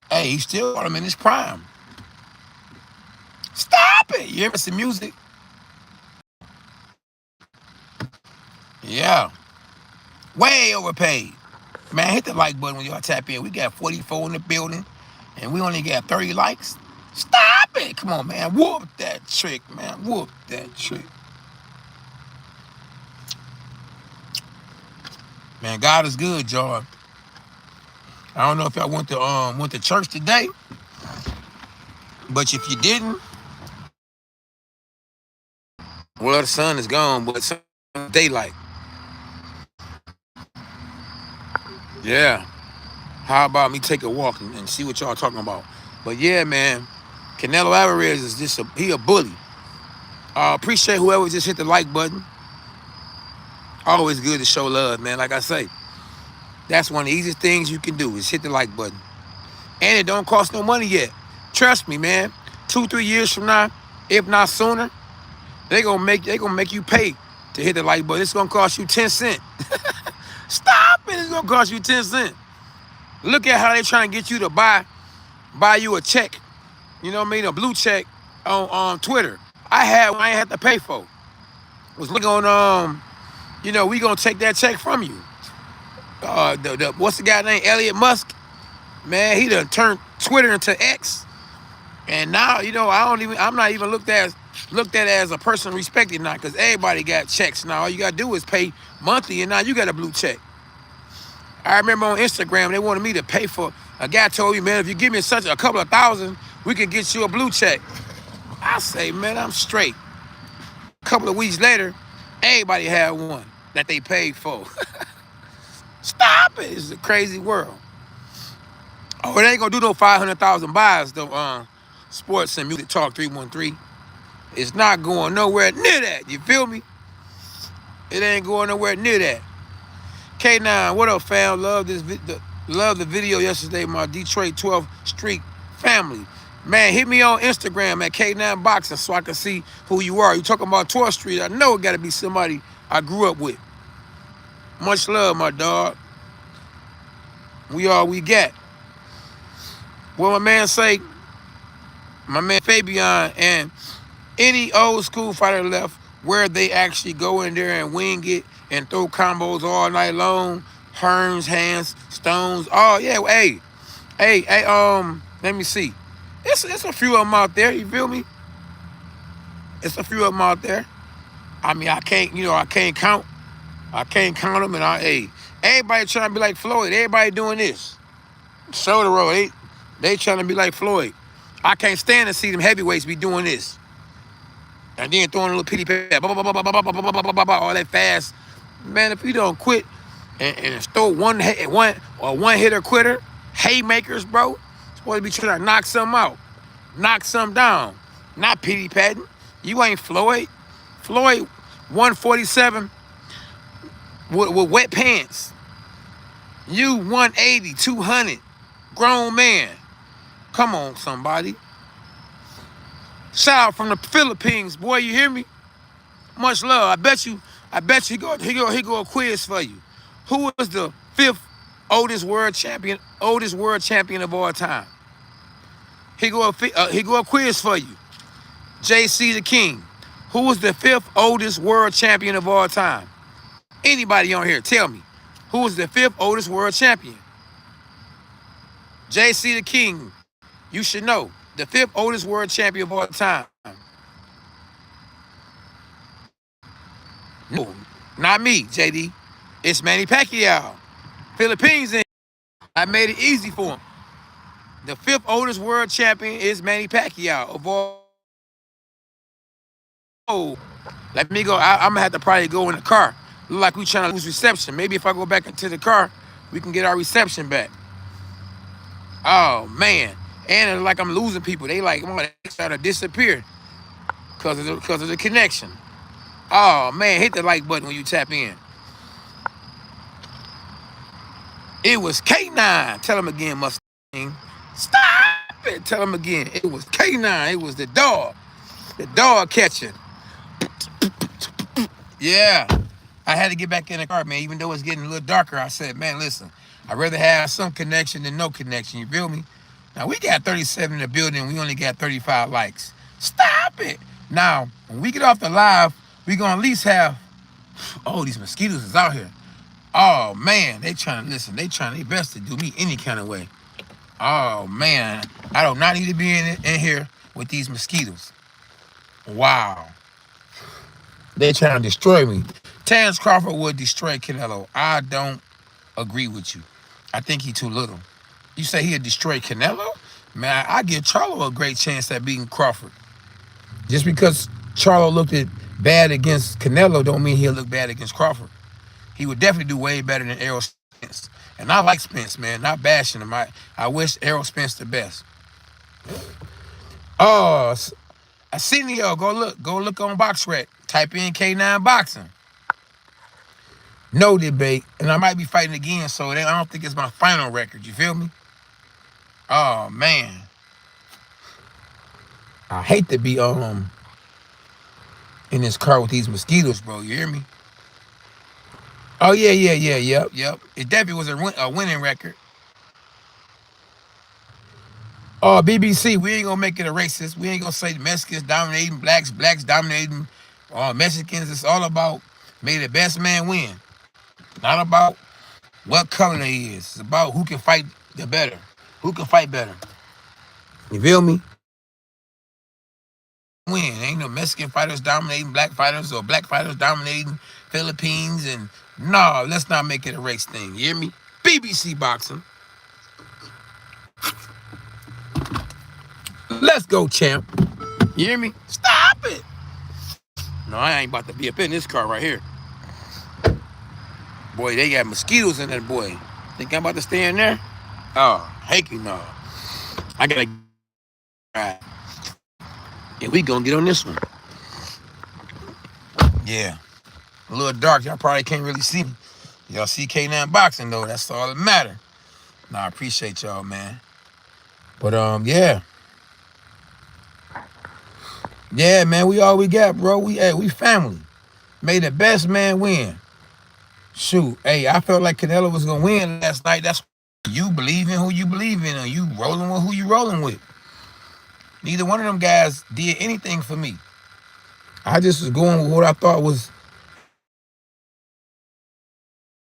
fought him in his prime. Stop it! You ever see music? Yeah. Way overpaid. Man, hit the like button when y'all tap in. We got 44 in the building, and we only got 30 likes. Stop it! Come on, man. Whoop that trick, man. Whoop that trick. Man, God is good, y'all. I don't know if y'all went to church today, but if you didn't, well, the sun is gone, but it's daylight. Yeah. How about me take a walk and see what y'all talking about? But yeah, man, Canelo Alvarez is just he a bully. Appreciate whoever just hit the like button. Always good to show love, man. Like I say, that's one of the easiest things you can do is hit the like button. And it don't cost no money yet. Trust me, man. 2-3 years from now, if not sooner, they gonna make you pay to hit the like button. It's gonna cost you 10 cents. Stop it! It's gonna cost you 10 cents. Look at how they trying to get you to buy you a check. You know what I mean? A blue check on Twitter. I ain't had to pay for. Was looking on we gonna take that check from you. What's the guy named Elon Musk? Man, he done turned Twitter into X. And now, I'm not even looked at as a person respected now, because everybody got checks now. All you gotta do is pay monthly, and now you got a blue check. I remember on Instagram, they wanted me to pay for, a guy told me, man, if you give me such a couple of thousand, we can get you a blue check. I say, man, I'm straight. A couple of weeks later, everybody had one that they paid for. Stop it. It's a crazy world. Oh, it ain't gonna do no 500,000 buys, though. Sports and Music Talk 313. It's not going nowhere near that. You feel me? It ain't going nowhere near that. K9, what up, fam? Love the video yesterday, my Detroit 12th Street family. Man, hit me on Instagram at K9 Boxing so I can see who you are. You talking about 12th Street? I know it got to be somebody I grew up with. Much love, my dog. We all we got. What my man say? my man Fabian, and any old school fighter left where they actually go in there and wing it and throw combos all night long, Hearns, hands, stones. Oh yeah, hey, let me see. It's a few of them out there. You feel me? It's a few of them out there. I mean, I can't count. I can't count them. And everybody trying to be like Floyd. Everybody doing this. Shoulder roll. They trying to be like Floyd. I can't stand to see them heavyweights be doing this. And then throwing a little pity pat, all that fast. Man, if you don't quit and throw one hitter quitter, haymakers, bro, supposed to be trying to knock something out, knock something down, not pity patting. You ain't Floyd. Floyd 147 with wet pants. You 180, 200, grown man. Come on, somebody. Shout out from the Philippines, boy. You hear me? Much love. I bet you he go a quiz for you. Who is the fifth oldest world champion of all time? He go a quiz for you. JC the King. Who was the fifth oldest world champion of all time? Anybody on here, tell me. Who was the fifth oldest world champion? JC the King. You should know. The fifth oldest world champion of all time. No, not me, JD. It's Manny Pacquiao. Philippines in. I made it easy for him. The fifth oldest world champion is Manny Pacquiao of all. Oh, let me go. I'm gonna have to probably go in the car. Look like we trying to lose reception. Maybe if I go back into the car, we can get our reception back. Oh man, and it's like I'm losing people. They like, they try to disappear because of the connection. Oh man, hit the like button when you tap in. It was K9. Tell him again, Mustang. Stop it. Tell him again. It was K9. It was the dog. The dog catching. Yeah. I had to get back in the car, man. Even though it's getting a little darker, I said, man, listen, I'd rather have some connection than no connection. You feel me? Now, we got 37 in the building. We only got 35 likes. Stop it. Now, when we get off the live, we going to at least have, these mosquitoes is out here. Oh, man, they trying to listen. They trying their best to do me any kind of way. Oh, man, I do not need to be in here with these mosquitoes. Wow. They trying to destroy me. Terrence Crawford would destroy Canelo. I don't agree with you. I think he too little. You say he'd destroy Canelo? Man, I give Charlo a great chance at beating Crawford. Just because Charlo looked bad against Canelo don't mean he'll look bad against Crawford. He would definitely do way better than Errol Spence. And I like Spence, man. Not bashing him. I wish Errol Spence the best. Oh, Arsenio, go look on BoxRec. Type in K9 Boxing. No debate. And I might be fighting again, so I don't think it's my final record. You feel me? Oh, man. I hate to be in this car with these mosquitoes, bro. You hear me? Oh, yeah, yep. It definitely was a winning record. Oh, BBC, we ain't gonna make it a racist. We ain't gonna say Mexicans dominating blacks dominating Mexicans. It's all about may the best man win. Not about what color they is. It's about who can fight the better. Who can fight better. You feel me? Win. Ain't no Mexican fighters dominating black fighters or black fighters dominating Philippines. And no, let's not make it a race thing. You hear me? BBC Boxing. Let's go, champ. You hear me? Stop it. No, I ain't about to be up in this car right here. Boy, they got mosquitoes in there, boy. Think I'm about to stay in there? Oh, heck no. I gotta. Right. Yeah, we gonna get on this one. Yeah. A little dark. Y'all probably can't really see me. Y'all see K9 Boxing, though. That's all that matter. Nah, I appreciate y'all, man. But, yeah. Yeah, man, we all we got, bro. We family. May the best man win. Shoot, I felt like Canelo was gonna win last night. That's you believe in who you believe in, and you rolling with who you rolling with. Neither one of them guys did anything for me. I just was going with what I thought was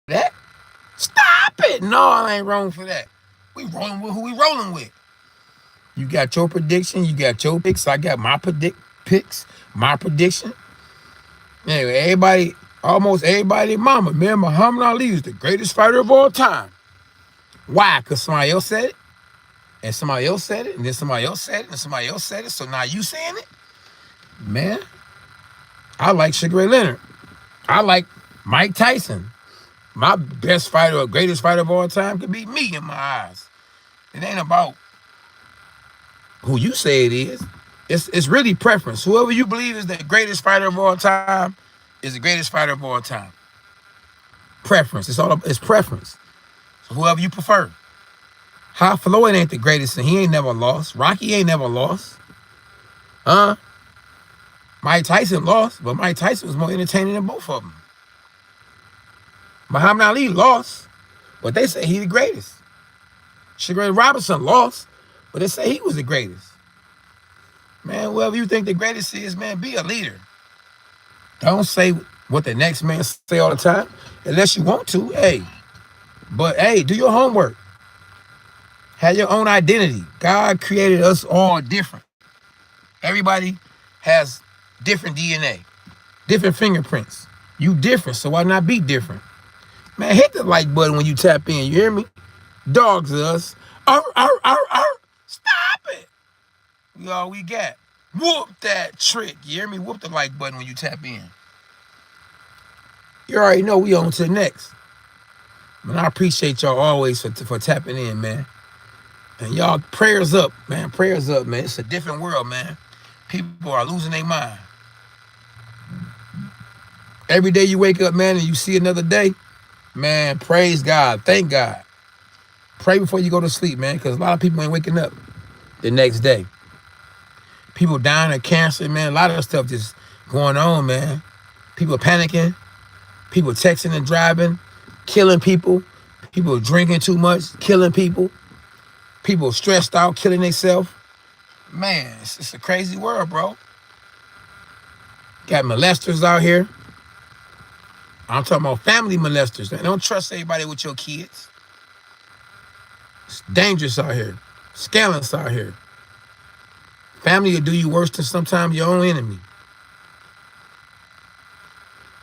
that. Stop it. No, I ain't wrong for that. We rolling with who we rolling with. You got your prediction. You got your picks. I got my picks. My prediction. Anyway, almost everybody, mama, man, Muhammad Ali is the greatest fighter of all time. Why? Because somebody else said it, and somebody else said it, and then somebody else said it, and somebody else said it. So now you saying it? Man, I like Sugar Ray Leonard. I like Mike Tyson. My best fighter or greatest fighter of all time could be me in my eyes. It ain't about who you say it is. It's really preference. Whoever you believe is the greatest fighter of all time is the greatest fighter of all time. Preference. It's preference. So whoever you prefer. How Floyd ain't the greatest and he ain't never lost. Rocky ain't never lost. Mike Tyson lost, but Mike Tyson was more entertaining than both of them. Muhammad Ali lost, but they say he the greatest. Sugar Ray Robinson lost, but they say he was the greatest. Man, whoever you think the greatest is, man, be a leader. Don't say what the next man say all the time, unless you want to, hey. But, hey, do your homework. Have your own identity. God created us all different. Everybody has different DNA, different fingerprints. You different, so why not be different? Man, hit the like button when you tap in, you hear me? Dogs us. Arr, arr, arr, arr. Stop it. We all we got. Whoop that trick, you hear me? Whoop the like button when you tap in. You already know we on to the next. Man, I appreciate y'all always for tapping in, man. And y'all, prayers up, man. Prayers up, man. It's a different world, man. People are losing their mind. Every day you wake up, man, and you see another day, man, praise God. Thank God. Pray before you go to sleep, man, because a lot of people ain't waking up the next day. People dying of cancer, man. A lot of stuff just going on, man. People panicking. People texting and driving. Killing people. People drinking too much. Killing people. People stressed out, killing themselves. Man, it's a crazy world, bro. Got molesters out here. I'm talking about family molesters, man. Don't trust anybody with your kids. It's dangerous out here. Scandalous out here. Family will do you worse than sometimes your own enemy.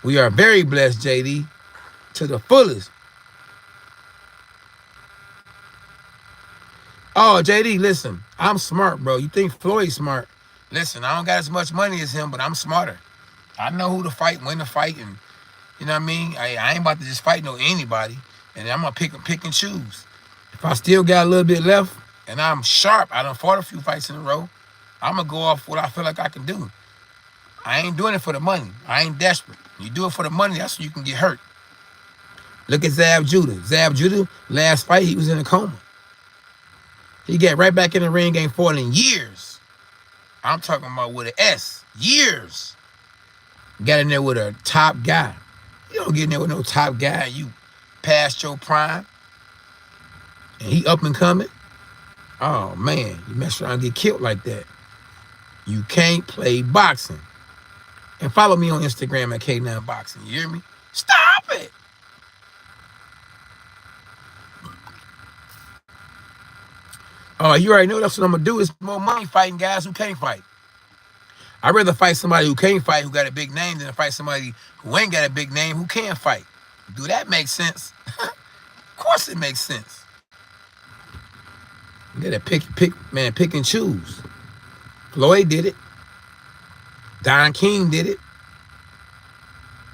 We are very blessed, JD, to the fullest. Oh, JD, listen, I'm smart, bro. You think Floyd's smart? Listen, I don't got as much money as him, but I'm smarter. I know who to fight, when to fight, and you know what I mean? I ain't about to just fight anybody, and I'm going to pick and choose. If I still got a little bit left, and I'm sharp, I done fought a few fights in a row, I'm going to go off what I feel like I can do. I ain't doing it for the money. I ain't desperate. You do it for the money, that's when you can get hurt. Look at Zab Judah. Zab Judah, last fight, he was in a coma. He got right back in the ring, ain't fought in years. I'm talking about with an S. Years. Got in there with a top guy. You don't get in there with no top guy. You past your prime. And he up and coming. Oh, man. You mess around and get killed like that. You can't play boxing. And follow me on Instagram at K9 Boxing. You hear me? Stop it. Oh, you already know that's what I'm going to do. It's more money fighting guys who can't fight. I'd rather fight somebody who can't fight, who got a big name, than to fight somebody who ain't got a big name, who can fight. Do that make sense? Of course it makes sense. You gotta pick and choose. Floyd did it. Don King did it.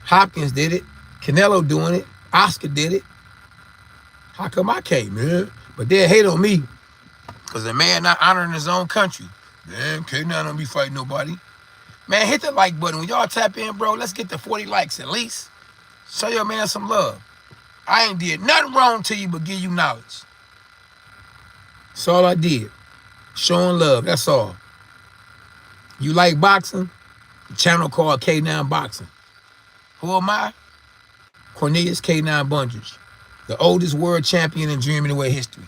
Hopkins did it. Canelo doing it. Oscar did it. How come I can't, man? But they hate on me because a man not honoring his own country. Man, K9 don't be fighting nobody. Man, hit the like button. When y'all tap in, bro, let's get to 40 likes at least. Show your man some love. I ain't did nothing wrong to you but give you knowledge. That's all I did. Showing love, that's all. You like boxing? The channel called K9 Boxing. Who am I? Cornelius K9 Bundridge, the oldest world champion in Dream Anywhere history.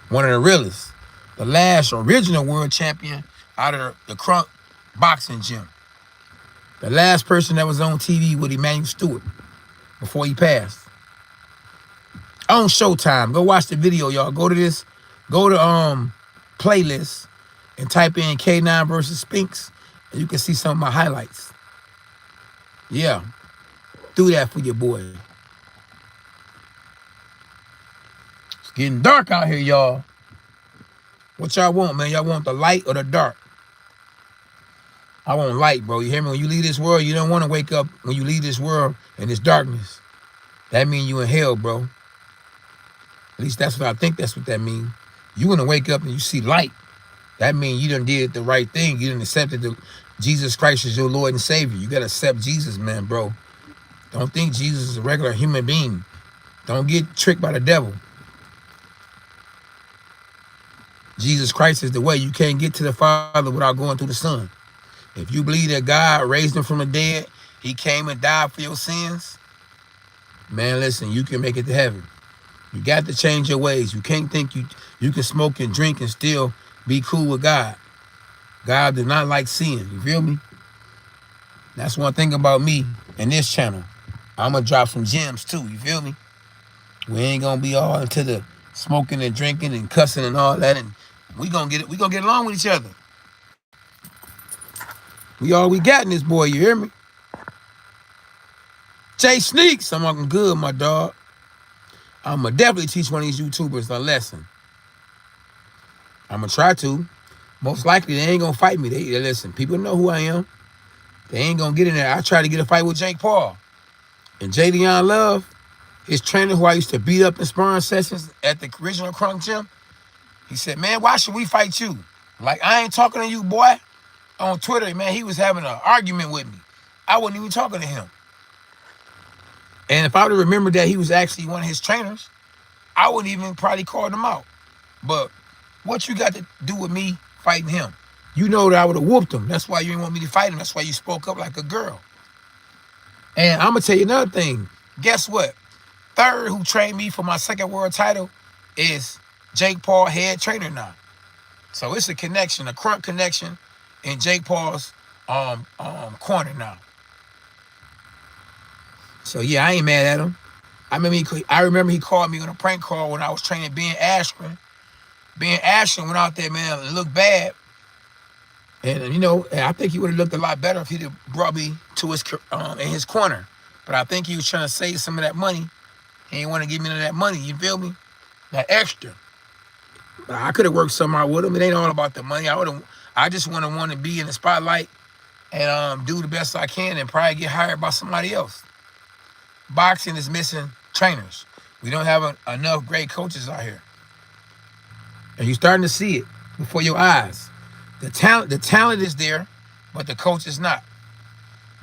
One of the realest. The last original world champion out of the Crunk boxing gym. The last person that was on TV with Emmanuel Stewart before he passed. On Showtime. Go watch the video, y'all. Go to this. Go to playlist and type in K9 versus Spinks, and you can see some of my highlights. Yeah. Do that for your boy. It's getting dark out here, y'all. What y'all want, man? Y'all want the light or the dark? I want light, bro. You hear me? When you leave this world, you don't want to wake up when you leave this world and it's darkness. That means you in hell, bro. At least that's what I think that's what that means. You want to wake up and you see light. That means you done did the right thing. You done accepted Jesus Christ as your Lord and Savior. You got to accept Jesus, man, bro. Don't think Jesus is a regular human being. Don't get tricked by the devil. Jesus Christ is the way. You can't get to the Father without going through the Son. If you believe that God raised him from the dead, he came and died for your sins, man, listen, you can make it to heaven. You got to change your ways. You can't think you can smoke and drink and still be cool with God. God does not like sin. You feel me? That's one thing about me and this channel. I'm going to drop some gems too. You feel me? We ain't going to be all into the smoking and drinking and cussing and all that. And we going to get along with each other. We all we got in this boy, you hear me? Jay Sneaks, I'm looking good, my dog. I'm going to definitely teach one of these YouTubers a lesson. I'm going to try to. Most likely, they ain't going to fight me. They listen, people know who I am. They ain't going to get in there. I tried to get a fight with Jake Paul. And Jadion Love, his trainer who I used to beat up in sparring sessions at the original Crunk gym, he said, man, why should we fight you? Like, I ain't talking to you, boy. On Twitter, man, he was having an argument with me. I wasn't even talking to him. And if I would have remembered that he was actually one of his trainers, I wouldn't even probably called him out. But what you got to do with me fighting him? You know that I would have whooped him. That's why you didn't want me to fight him. That's why you spoke up like a girl. And I'm going to tell you another thing. Guess what? Third who trained me for my second world title is Jake Paul head trainer now. So it's a connection, a Crunk connection in Jake Paul's corner now. So yeah, I ain't mad at him. I remember he called me on a prank call when I was training Ben Askren. Ben Askren went out there, man, and looked bad. And you know, I think he would have looked a lot better if he'd have brought me to his in his corner. But I think he was trying to save some of that money. He didn't want to give me none of that money. You feel me? That extra. But I could have worked something out with him. It ain't all about the money. I just want to be in the spotlight and do the best I can and probably get hired by somebody else. Boxing is missing trainers. We don't have enough great coaches out here. And you're starting to see it before your eyes. The talent is there, but the coach is not.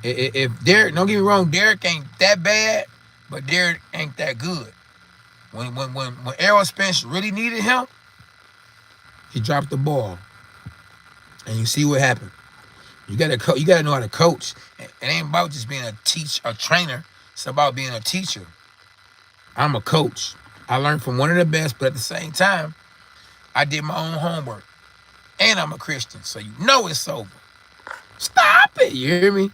If Derek, don't get me wrong, Derek ain't that bad, but Derek ain't that good. When Errol Spence really needed him, he dropped the ball. And you see what happened. You gotta know how to coach. It ain't about just being a trainer. It's about being a teacher. I'm a coach. I learned from one of the best, but at the same time, I did my own homework. And I'm a Christian, so you know it's over. Stop it, you hear me?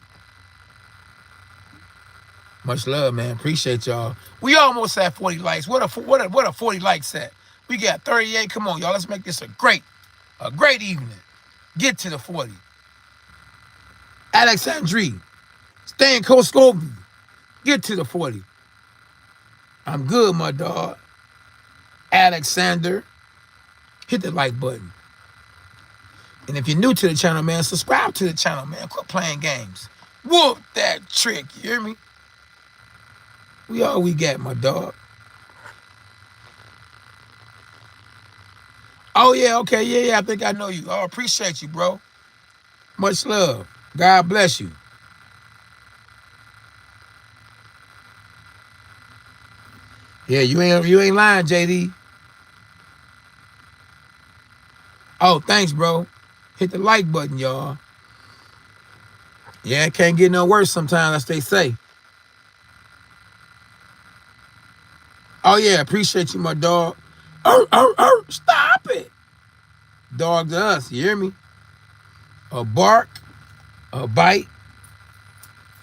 Much love, man. Appreciate y'all. We almost at 40 likes. What a 40 likes at? We got 38. Come on, y'all. Let's make this a great evening. Get to the 40. Alexandri, Stan Koskovi, get to the 40. I'm good, my dog. Alexander, hit the like button. And if you're new to the channel, man, subscribe to the channel, man. Quit playing games. Whoop that trick, you hear me? We all we got, my dog. Oh, yeah, okay, yeah, I think I know you. Oh, appreciate you, bro. Much love. God bless you. Yeah, you ain't lying, JD. Oh, thanks, bro. Hit the like button, y'all. Yeah, it can't get no worse sometimes, as they say. Oh, yeah, appreciate you, my dog. Stop it. Dog to us, you hear me? A bark, a bite,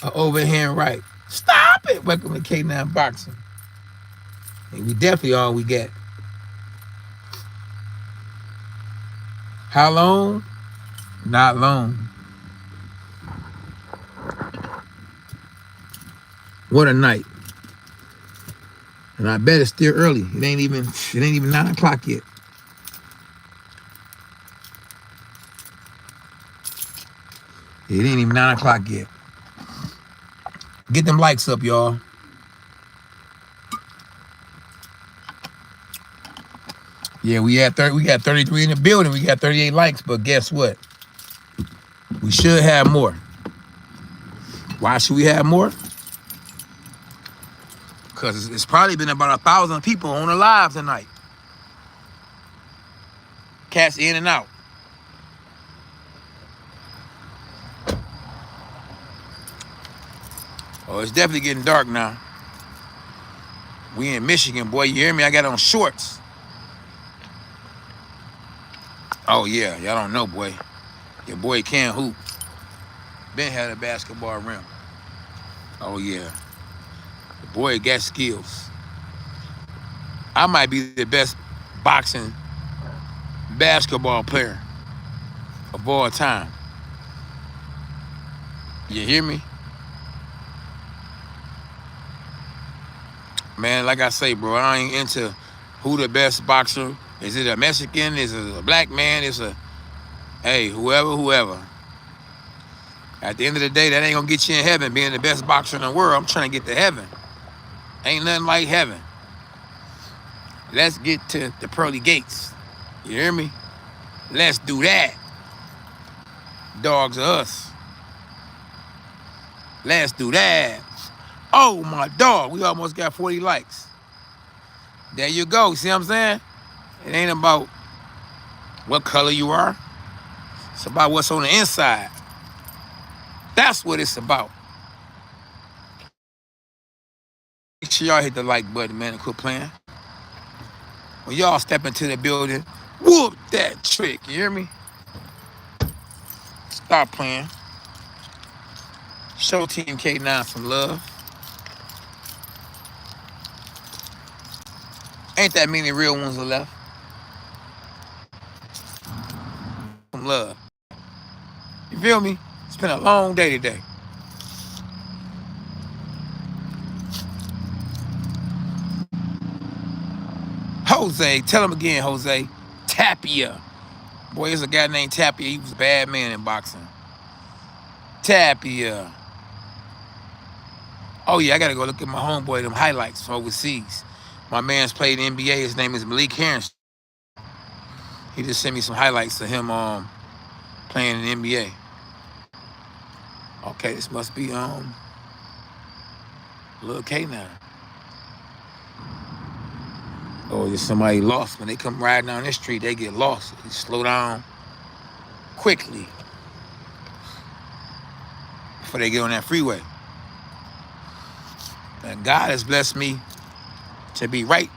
a overhand right. Stop it! Welcome to K9 Boxing. And we definitely all we get. How long? Not long. What a night. And I bet it's still early. It ain't even 9 o'clock yet. It ain't even 9 o'clock yet. Get them likes up, y'all. Yeah, we got 33 in the building. We got 38 likes, but guess what? We should have more. Why should we have more? Because it's probably been about 1,000 people on the live tonight. Cats in and out. Oh, it's definitely getting dark now. We in Michigan, boy. You hear me? I got on shorts. Oh, yeah. Y'all don't know, boy. Your boy can't hoop. Ben had a basketball rim. Oh, yeah. The boy got skills. I might be the best boxing basketball player of all time. You hear me? Man, like I say, bro, I ain't into who the best boxer. Is it a Mexican? Is it a black man? Hey, whoever. At the end of the day, that ain't gonna get you in heaven, being the best boxer in the world. I'm trying to get to heaven. Ain't nothing like heaven. Let's get to the pearly gates. You hear me? Let's do that. Dogs are us. Let's do that. Oh, my dog. We almost got 40 likes. There you go. See what I'm saying? It ain't about what color you are. It's about what's on the inside. That's what it's about. Make sure y'all hit the like button, man, and quit playing. When y'all step into the building, whoop that trick. You hear me? Stop playing. Show Team K9 some love. Ain't that many real ones left. Some love. You feel me? It's been a long day today. Jose, tell him again, Jose. Tapia. Boy, there's a guy named Tapia. He was a bad man in boxing. Tapia. Oh, yeah, I got to go look at my homeboy, them highlights from overseas. My man's played in the NBA. His name is Malik Harris. He just sent me some highlights of him playing in the NBA. Okay, this must be Lil K9. Or just somebody lost. When they come riding down this street, they get lost. They slow down quickly before they get on that freeway. And God has blessed me to be right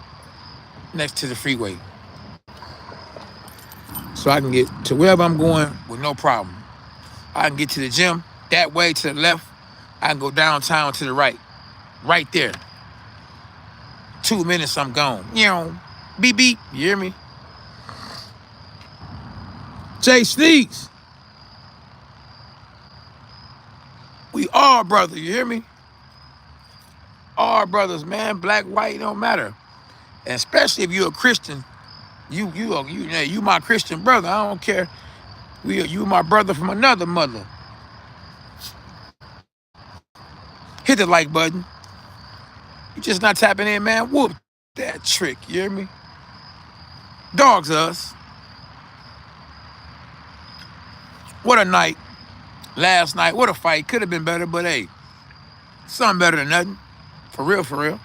next to the freeway. So I can get to wherever I'm going with no problem. I can get to the gym that way to the left. I can go downtown to the right. Right there. 2 minutes, I'm gone. You know, beep, beep. You hear me? Jay Sneaks. We all brothers, you hear me? All brothers, man. Black, white, don't matter. And especially if you're a Christian, you my Christian brother. I don't care. You my brother from another mother. Hit the like button. You just not tapping in, man. Whoop that trick. You hear me? Dogs us. What a night. Last night, what a fight. Could have been better, but hey, something better than nothing. For real, for real.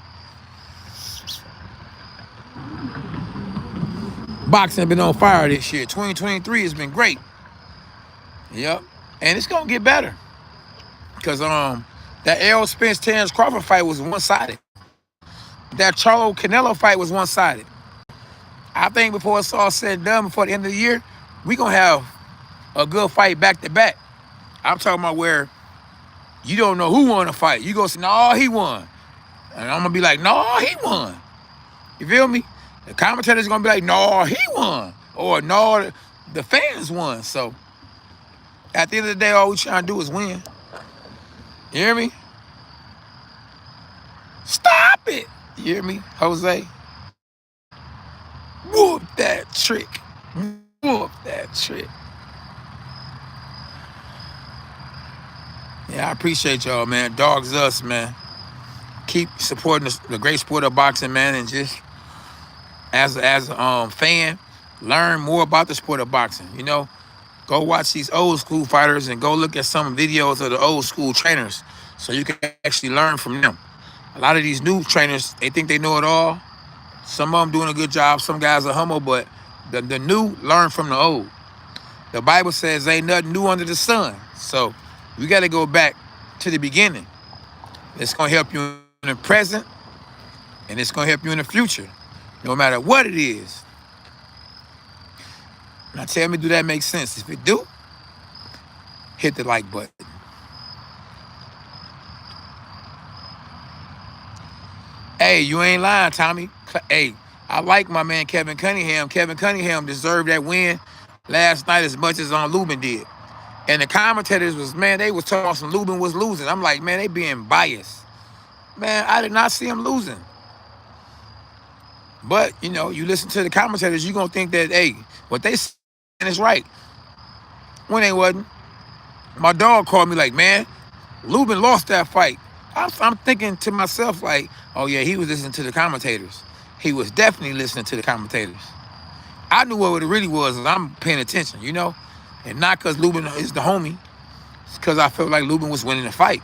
Boxing been on fire this year. 2023 has been great. Yep. And it's gonna get better. Because that Errol Spence Terrence Crawford fight was one-sided. That Charlo Canelo fight was one-sided. I think before it's all said and done, before the end of the year, we gonna have a good fight back to back. I'm talking about where you don't know who won the fight. You gonna say, no, he won. And I'm gonna be like, no, he won. You feel me? The commentator's gonna be like, no, he won. Or no, the fans won. So at the end of the day, all we trying to do is win. You hear me? Stop it. You hear me, Jose? Whoop that trick. Whoop that trick. Yeah, I appreciate y'all, man. Dawg's us, man. Keep supporting the great sport of boxing, man, and just as a fan, learn more about the sport of boxing. You know, go watch these old school fighters and go look at some videos of the old school trainers so you can actually learn from them. A lot of these new trainers, they think they know it all. Some of them doing a good job. Some guys are humble, but the new learn from the old. The Bible says ain't nothing new under the sun. So we got to go back to the beginning. It's going to help you in the present, and it's going to help you in the future, no matter what it is. Now tell me, do that make sense? If it do, hit the like button. Hey, you ain't lying, Tommy. Hey, I like my man Kevin Cunningham. Kevin Cunningham deserved that win last night as much as Lubin did. And the commentators was, man, they was talking about some Lubin was losing. I'm like, man, they being biased. Man, I did not see him losing. But, you know, you listen to the commentators, you're going to think that, hey, what they saying is right. When they wasn't. My dog called me like, man, Lubin lost that fight. I'm thinking to myself like, oh, yeah, he was listening to the commentators. He was definitely listening to the commentators. I knew what it really was, and I'm paying attention, you know? And not because Lubin is the homie. It's because I felt like Lubin was winning the fight.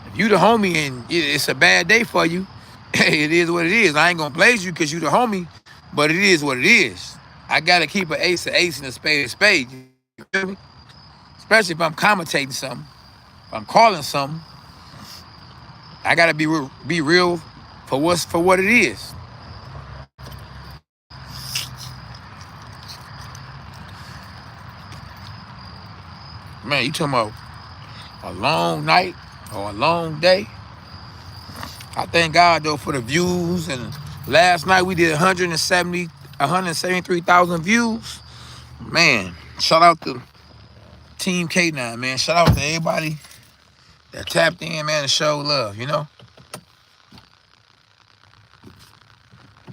If you the homie and it's a bad day for you, it is what it is. I ain't going to blaze you because you the homie, but it is what it is. I got to keep an ace and a spade a spade. You feel me? Especially if I'm commentating something. If I'm calling something. I gotta be real for what it is. Man, you talking about a long night or a long day? I thank God though for the views. And last night we did 173,000 views. Man, shout out to Team K9, man. Shout out to everybody that tapped in, man, and showed love, you know?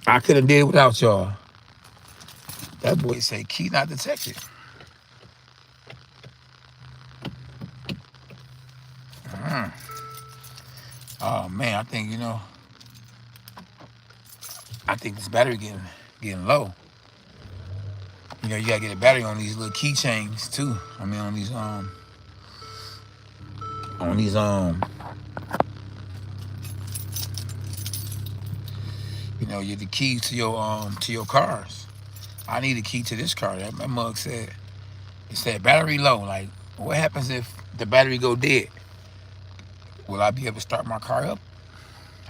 I couldn't did without y'all. That boy say key not detected. Oh man, I think, you know, I think this battery getting low. You know, you gotta get a battery on these little keychains too. I mean, on these you know, you're the keys to your cars. I need a key to this car. That my mug said, it said battery low. Like, what happens if the battery go dead? Will I be able to start my car up?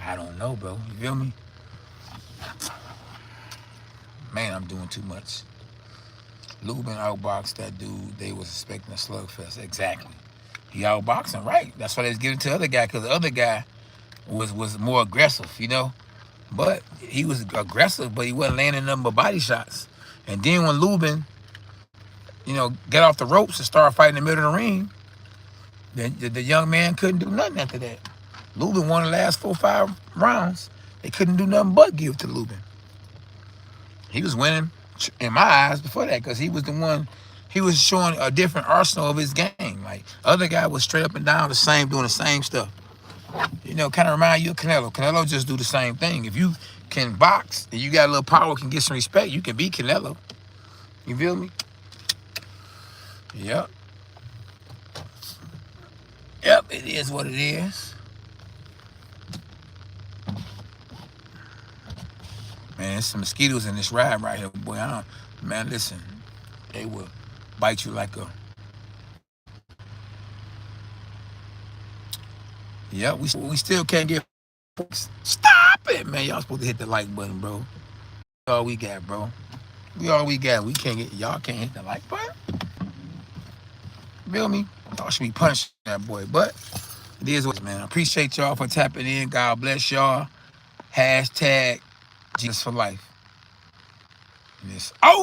I don't know, bro. You feel me? Man, I'm doing too much. Lubin outboxed that dude. They was expecting a slugfest. Exactly. He outboxing, right? That's why they was giving it to the other guy, because the other guy was more aggressive, you know? But he was aggressive, but he wasn't landing nothing but body shots. And then when Lubin, you know, got off the ropes and started fighting in the middle of the ring, then the young man couldn't do nothing after that. Lubin won the last 4 or 5 rounds. They couldn't do nothing but give to Lubin. He was winning in my eyes before that because he was the one, he was showing a different arsenal of his game. Like, other guy was straight up and down the same, doing the same stuff. You know, kind of remind you of Canelo. Canelo just do the same thing. If you can box and you got a little power, can get some respect, you can beat Canelo. You feel me? Yep. Yep, it is what it is. Man, there's some mosquitoes in this ride right here, boy. Man, listen, they will bite you like a... Yep, we still can't get... Stop it, man. Y'all supposed to hit the like button, bro. That's all we got, bro. We all we got. We can't get, y'all can't hit the like button. Feel me? Y'all should be punching that boy. But it is what, man. I appreciate y'all for tapping in. God bless y'all. Hashtag Jesus for life. And it's